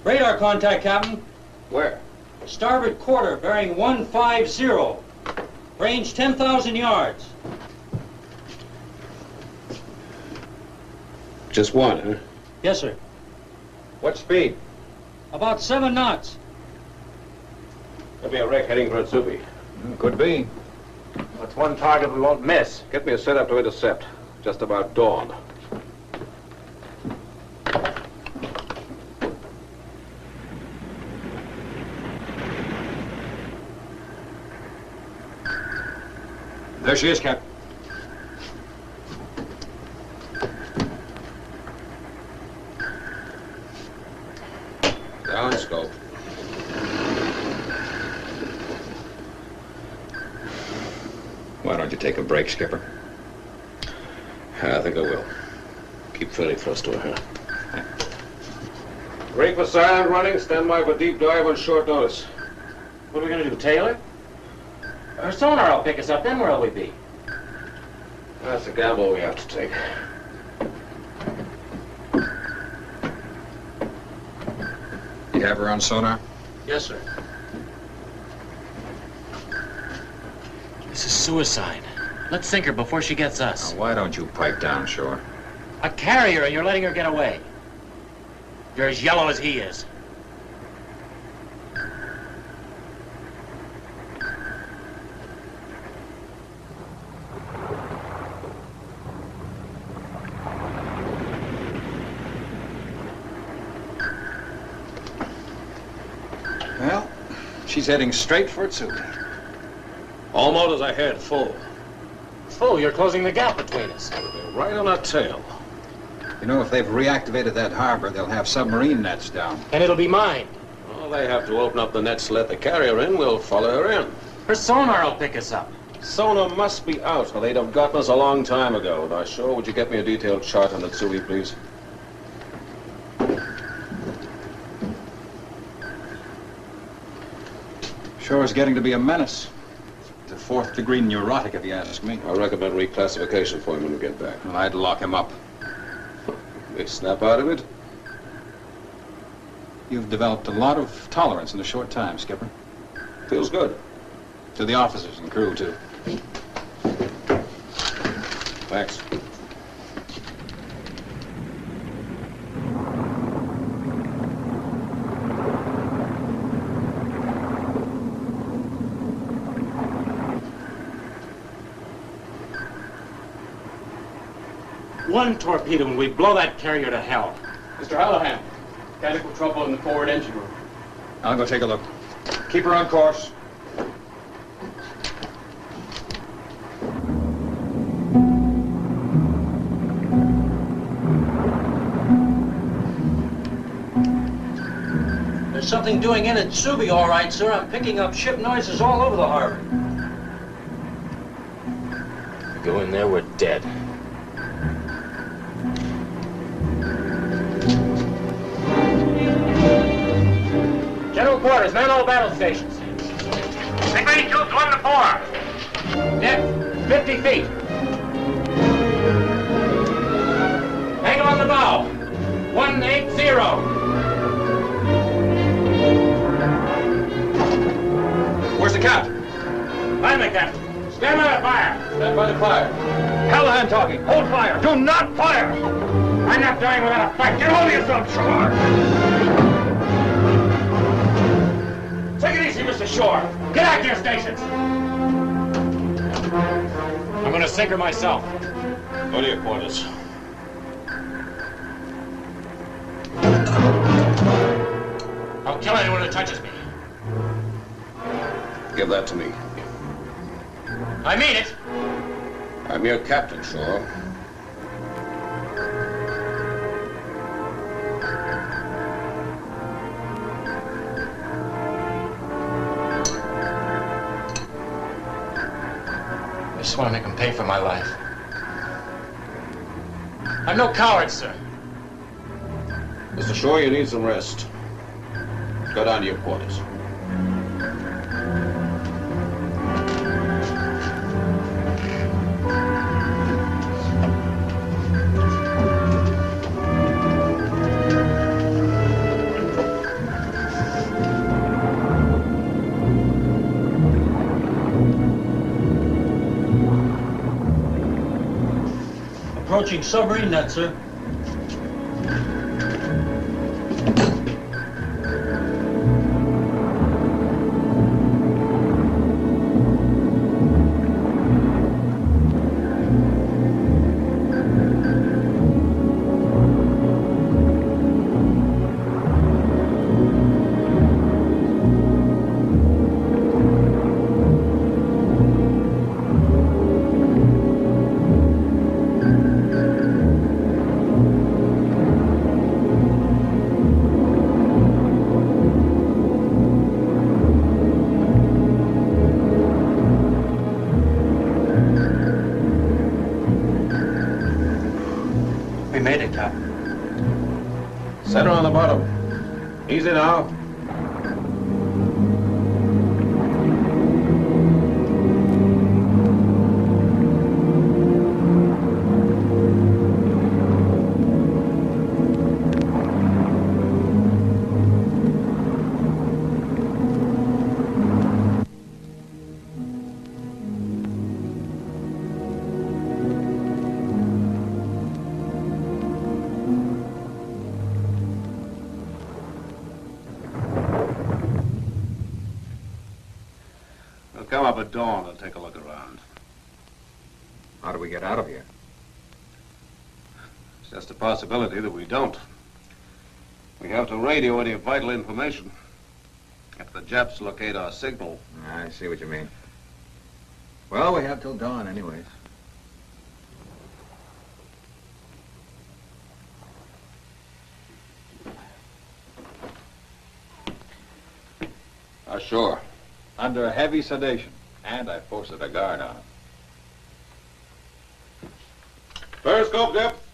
Speaker 16: Radar contact, Captain.
Speaker 5: Where?
Speaker 16: Starboard quarter, bearing 150. Range 10,000 yards.
Speaker 4: Just one, huh?
Speaker 16: Yes, sir.
Speaker 5: What speed?
Speaker 16: About 7 knots.
Speaker 4: There'll be a wreck heading for Atsubi.
Speaker 5: Could be.
Speaker 15: That's one target we won't miss.
Speaker 4: Get me a setup to intercept. Just about dawn.
Speaker 5: There she is, Captain.
Speaker 4: Down scope.
Speaker 5: Why don't you take a break, Skipper?
Speaker 4: I think I will. Keep fairly close to her. Break for silent running, stand by for deep dive on short notice.
Speaker 15: What are we gonna do, Taylor? Her sonar will pick us up, then where'll we be?
Speaker 4: That's a gamble we have to take.
Speaker 5: You have her on sonar?
Speaker 15: Yes, sir. This is suicide. Let's sink her before she gets us.
Speaker 5: Now, why don't you pipe down, Shore?
Speaker 15: A carrier, and you're letting her get away. You're as yellow as he is.
Speaker 5: Well, she's heading straight for Tsubi.
Speaker 4: All motors ahead, full.
Speaker 15: Full, you're closing the gap between us.
Speaker 4: They're right on our tail.
Speaker 5: You know, if they've reactivated that harbor, they'll have submarine nets down.
Speaker 15: And it'll be mine.
Speaker 4: Well, they have to open up the nets to let the carrier in. We'll follow her in.
Speaker 15: Her sonar will pick us up.
Speaker 4: Sonar must be out, or they'd have gotten us a long time ago. Now, Shaw, would you get me a detailed chart on the Tsubi, please?
Speaker 5: Shore's getting to be a menace. It's a fourth-degree neurotic, if you ask me.
Speaker 4: I recommend reclassification for him when we get back.
Speaker 5: Well, I'd lock him up.
Speaker 4: They snap out of it?
Speaker 5: You've developed a lot of tolerance in a short time, Skipper.
Speaker 4: Feels good.
Speaker 5: To the officers and crew, too.
Speaker 4: Thanks.
Speaker 15: One torpedo and we blow that carrier to hell.
Speaker 17: Mr. Hallahan, mechanical trouble in the forward engine room.
Speaker 5: I'll go take a look. Keep her on course.
Speaker 16: There's something doing in at Tsubi, all right, sir. I'm picking up ship noises all over the harbor.
Speaker 15: If we go in there, we're dead. General quarters, man all battle stations.
Speaker 6: Sigma tubes 1 to 4.
Speaker 15: Depth, 50 feet. Angle on the bow, 180.
Speaker 5: Where's the captain?
Speaker 15: I'm the captain. Stand by the fire.
Speaker 5: Stand by the fire. Hallahan talking. Hold fire. Do not fire.
Speaker 15: I'm not dying without a fight. Get hold of yourself, Shore. Take it easy, Mr. Shore. Get out to your stations. I'm going to sink her myself.
Speaker 4: Go to your quarters.
Speaker 15: I'll kill anyone who touches me.
Speaker 4: Give that to me.
Speaker 15: I mean it.
Speaker 4: I'm your captain, Shaw.
Speaker 15: I just want to make him pay for my life. I'm no coward, sir.
Speaker 4: Mr. Shaw, you need some rest. Go down to your quarters.
Speaker 16: Approaching submarine net, sir. made it, Cap.
Speaker 4: Set her on the bottom. Easy now. Come up at dawn and take a look around.
Speaker 5: How do we get out of here?
Speaker 4: It's just a possibility that we don't. We have to radio any vital information. If the Japs locate our signal...
Speaker 5: I see what you mean. Well, we have till dawn anyways.
Speaker 10: Sure. Under heavy sedation. And I posted a guard on him.
Speaker 4: Periscope depth.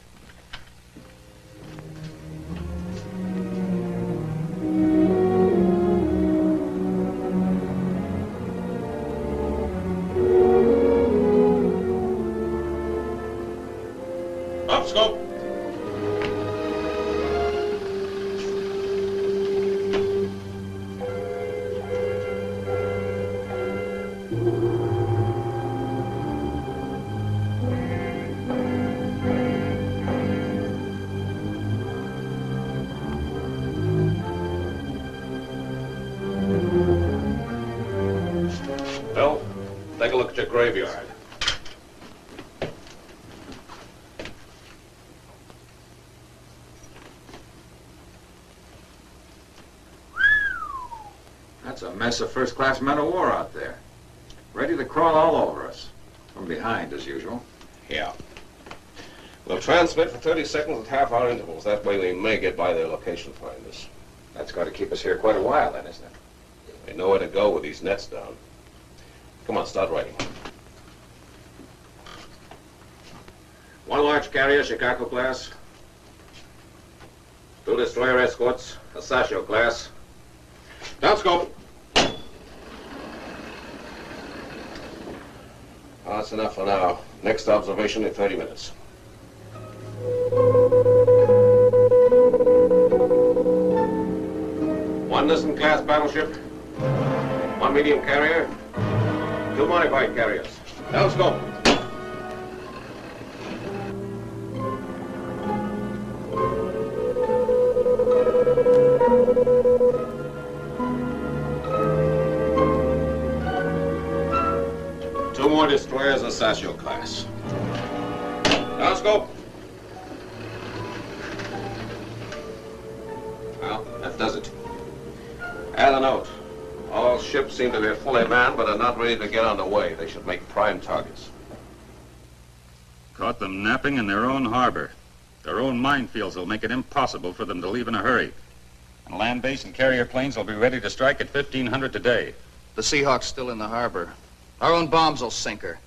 Speaker 4: Up scope. Bill, take a look at your graveyard.
Speaker 5: That's a mess of first-class men of war out there. Ready to crawl all over us. From behind, as usual.
Speaker 4: Yeah. We'll transmit for 30 seconds at half-hour intervals. That way we may get by their location finders.
Speaker 5: That's got to keep us here quite a while, then, isn't it?
Speaker 4: They know where to go with these nets down. Come on, start writing. One large carrier, Chicago class. 2 destroyer escorts, Asasio class. Down scope. That's enough for now. Next observation in 30 minutes. One Nissen class battleship. 1 medium carrier. 2 modified carriers. Down scope. Two more destroyers, Asasio class. Down scope. Well, that does it. Add a note. All ships seem to be fully manned, but are not ready to get on the way. They should make prime targets.
Speaker 10: Caught them napping in their own harbor. Their own minefields will make it impossible for them to leave in a hurry. And land base and carrier planes will be ready to strike at 1500 today.
Speaker 2: The Seahawk's still in the harbor. Our own bombs will sink her.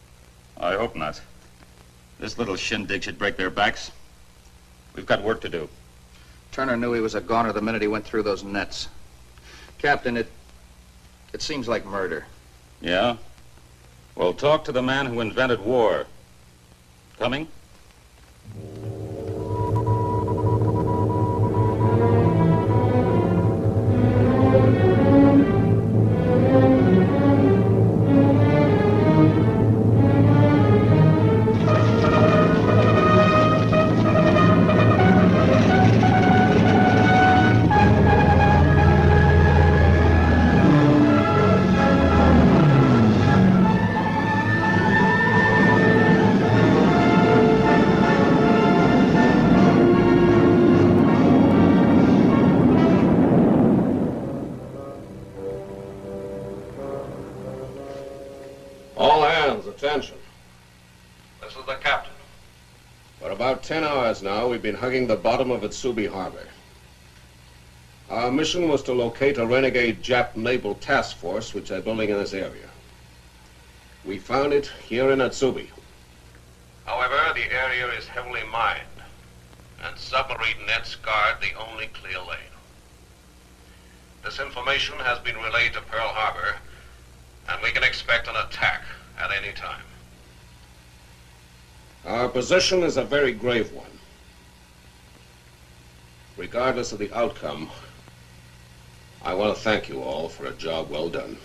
Speaker 10: I hope not. This little shindig should break their backs. We've got work to do.
Speaker 2: Turner knew he was a goner the minute he went through those nets. Captain, it seems like murder.
Speaker 10: Yeah? Well, talk to the man who invented war. Coming?
Speaker 4: Attention. This is the captain. For about 10 hours now, we've been hugging the bottom of Itsubi Harbor. Our mission was to locate a renegade Jap naval task force which they're building in this area. We found it here in Itsubi. However, the area is heavily mined. and submarine nets guard the only clear lane. This information has been relayed to Pearl Harbor, and we can expect an attack at any time. Our position is a very grave one. Regardless of the outcome, I want to thank you all for a job well done.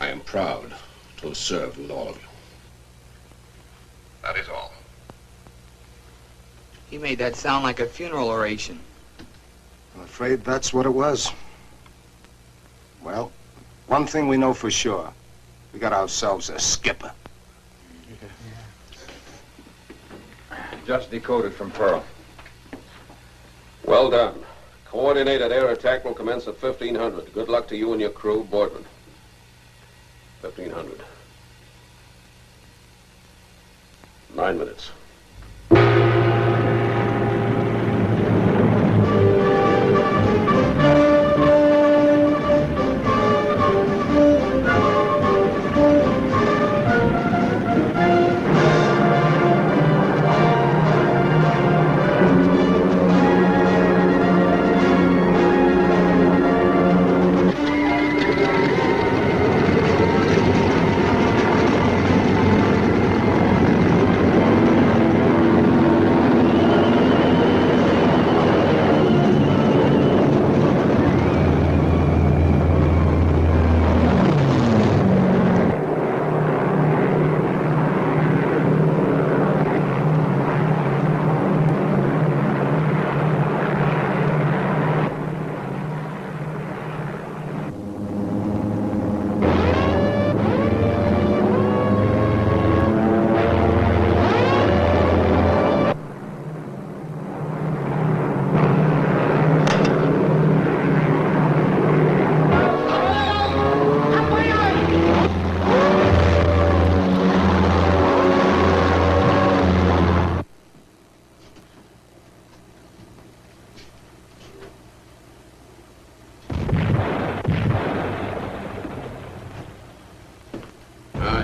Speaker 4: I am proud to have served with all of you. That is all.
Speaker 3: He made that sound like a funeral oration.
Speaker 1: I'm afraid that's what it was. Well, one thing we know for sure. We got ourselves a skipper.
Speaker 5: Just decoded from Pearl.
Speaker 4: Well done. Coordinated air attack will commence at 1500. Good luck to you and your crew, Boardman. 1500. 9 minutes.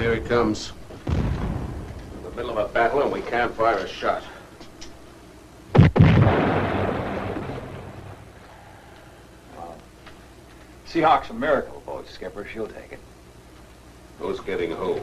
Speaker 4: Here he comes. In the middle of a battle and we can't fire a shot.
Speaker 5: Seahawk's a miracle boat, Skipper. She'll take it.
Speaker 4: Who's getting who?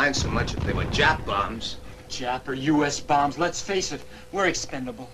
Speaker 1: mind so much if they were Jap bombs.
Speaker 9: Jap or U.S. bombs, let's face it, we're expendable.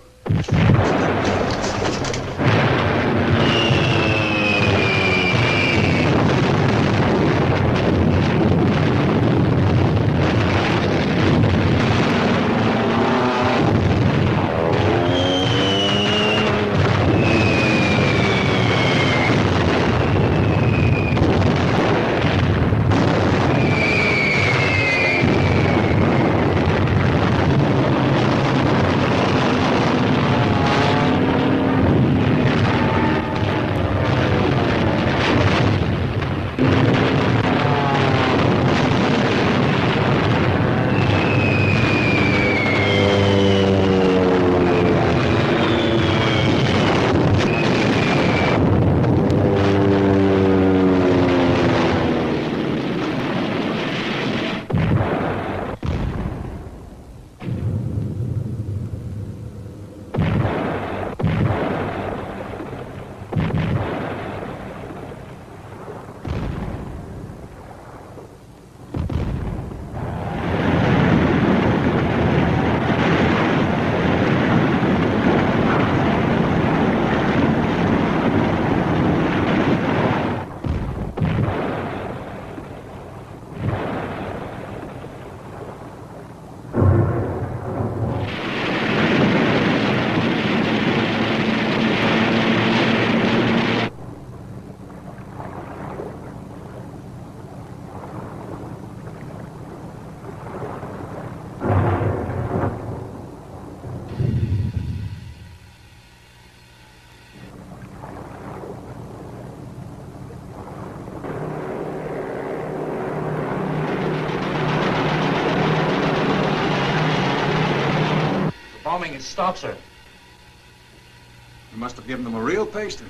Speaker 16: Bombing has stopped, sir.
Speaker 5: You must have given them a real pasting.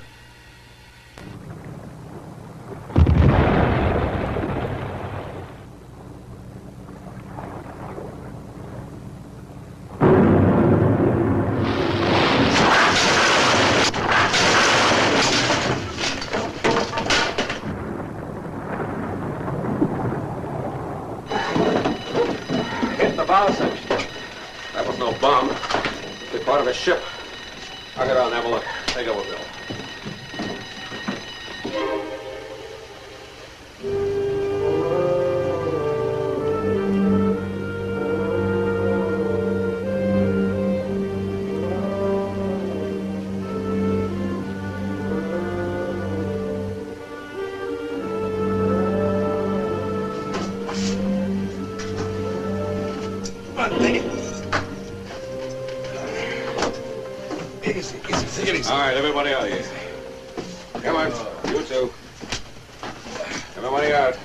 Speaker 4: Hit the bow section. That was no bomb. It's part of a ship. I'll get out and have a look. Take over, Bill. All right, everybody out here. Come on, you two. Everybody out.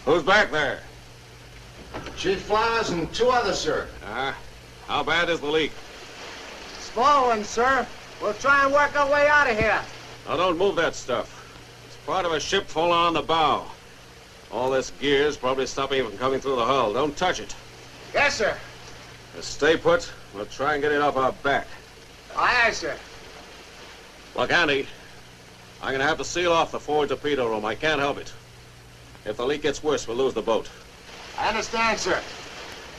Speaker 4: Who's back there?
Speaker 1: Chief Flowers and two others, sir.
Speaker 4: How bad is the leak?
Speaker 18: Small one, sir. We'll try and work our way out of here.
Speaker 4: Now, don't move that stuff. It's part of a ship falling on the bow. All this gear's probably stopping it from coming through the hull. Don't touch it.
Speaker 18: Yes, sir.
Speaker 4: Just stay put. We'll try and get it off our back.
Speaker 18: Aye, aye, sir.
Speaker 4: Look, Andy, I'm gonna have to seal off the forward torpedo room. I can't help it. If the leak gets worse, we'll lose the boat.
Speaker 18: I understand, sir.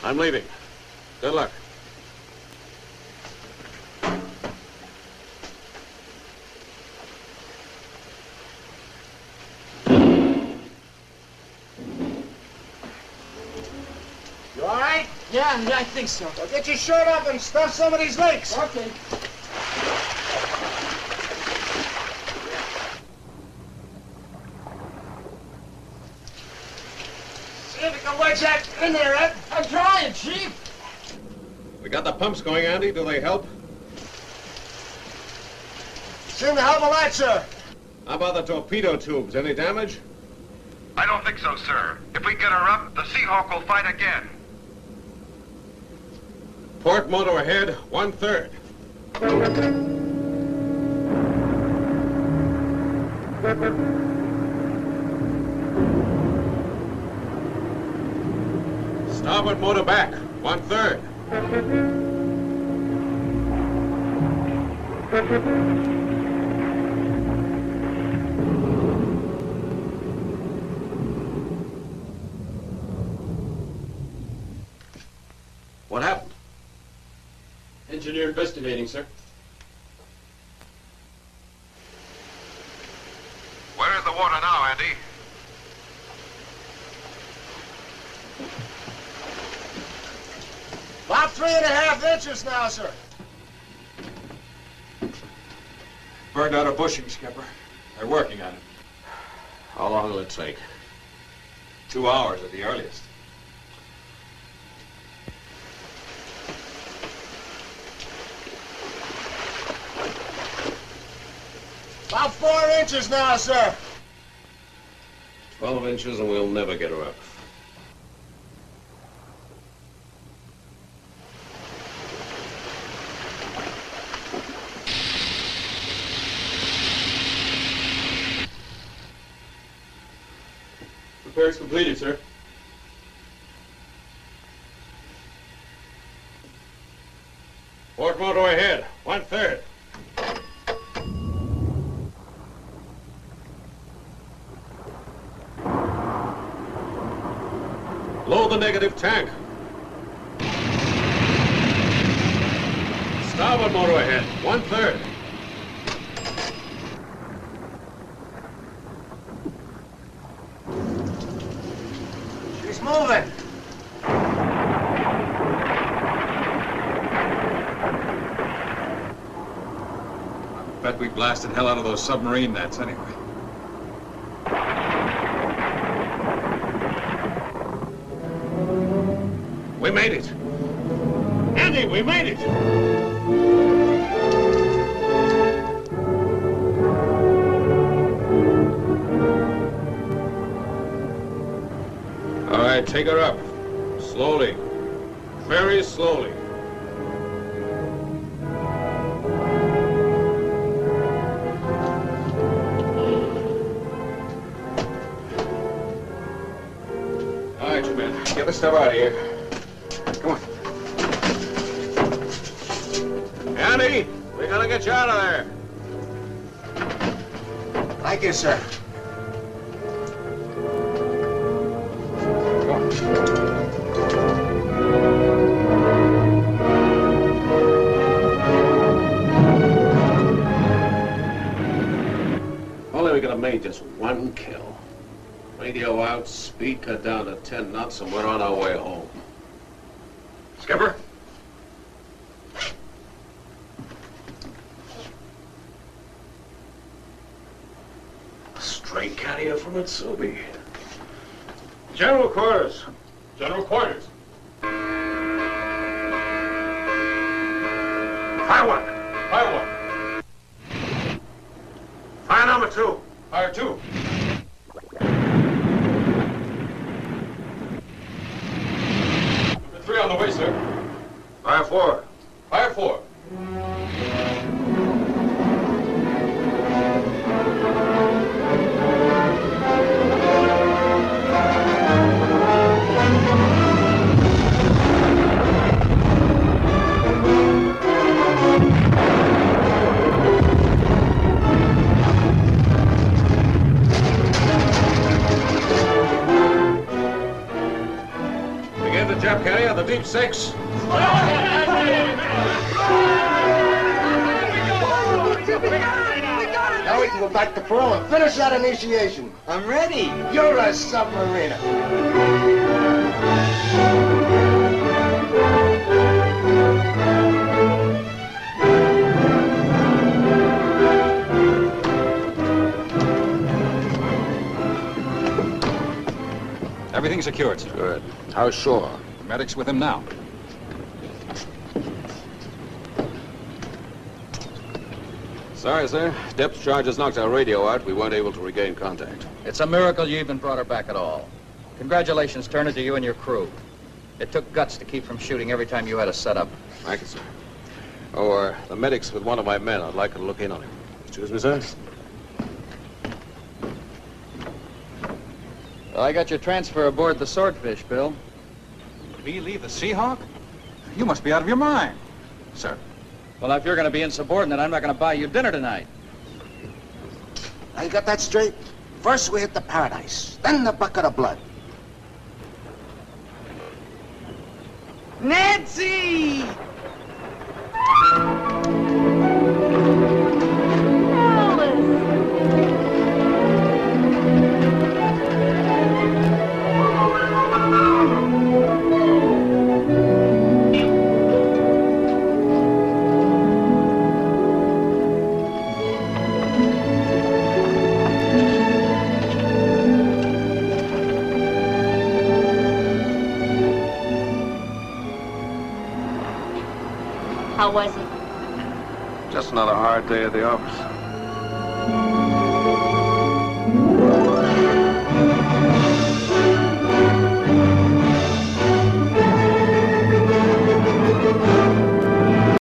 Speaker 4: I'm leaving. Good luck.
Speaker 18: You all right?
Speaker 9: Yeah, I think so.
Speaker 18: Well, get your shirt up and stuff some of these leaks.
Speaker 9: Okay.
Speaker 18: See if you can wedge that in there, Ed.
Speaker 9: I'm trying, Chief.
Speaker 4: We got the pumps going, Andy. Do they help?
Speaker 18: Seem to help a lot, sir.
Speaker 4: How about the torpedo tubes? Any damage?
Speaker 6: I don't think so, sir. If we get her up, the Seahawk will fight again.
Speaker 4: Port motor ahead, 1/3. Starboard motor back, 1/3. What happened?
Speaker 17: Engineer investigating, sir.
Speaker 6: Where is the water now, Andy?
Speaker 1: About 3.5 inches now, sir.
Speaker 5: Burned out a bushing, Skipper. They're working on it.
Speaker 4: How long will it take?
Speaker 5: 2 hours at the earliest.
Speaker 1: About 4 inches now, sir.
Speaker 4: 12 inches and we'll never get her up.
Speaker 17: Repairs completed, sir.
Speaker 4: Port motor ahead. 1/3. Load the negative tank. Starboard motor ahead. 1/3.
Speaker 18: She's moving.
Speaker 5: Bet we blasted hell out of those submarine nets anyway.
Speaker 4: We made it. Andy, we made it. All right, take her up. Slowly. Very slowly.
Speaker 5: All right, you men. Get the stuff out of here. Come on.
Speaker 4: Andy, we gotta get you out of there.
Speaker 1: Thank you, sir.
Speaker 4: Only we could have made just one kill. Radio out, speed cut down to 10 knots, and we're on our way home.
Speaker 5: Skipper?
Speaker 4: Straight carrier from Mitsubi. General quarters.
Speaker 17: General quarters.
Speaker 4: Fire one.
Speaker 17: Fire one.
Speaker 4: Fire number 2.
Speaker 17: Fire 2. Number 3 on the way, sir.
Speaker 4: Fire 4.
Speaker 17: Fire 4.
Speaker 4: Begin the Jap carrier, the deep 6.
Speaker 1: Now we can go back to Pearl and finish that initiation.
Speaker 3: I'm ready.
Speaker 1: You're a submariner.
Speaker 5: Everything's secured, sir.
Speaker 4: Good. How sure?
Speaker 5: The medic's with him now.
Speaker 4: Sorry, sir. Depth charges knocked our radio out. We weren't able to regain contact.
Speaker 2: It's a miracle you even brought her back at all. Congratulations, Turner, to you and your crew. It took guts to keep from shooting every time you had a setup.
Speaker 4: Thank you, sir. Oh, the medic's with one of my men. I'd like to look in on him. Excuse me, sir?
Speaker 2: Well, I got your transfer aboard the Swordfish, Bill.
Speaker 5: Me leave the Seahawk? You must be out of your mind, sir.
Speaker 2: Well, if you're going to be insubordinate, I'm not going to buy you dinner tonight.
Speaker 1: Now you got that straight? First we hit the Paradise, then the bucket of blood.
Speaker 3: Nancy!
Speaker 11: How was it?
Speaker 4: Just another hard day at the office.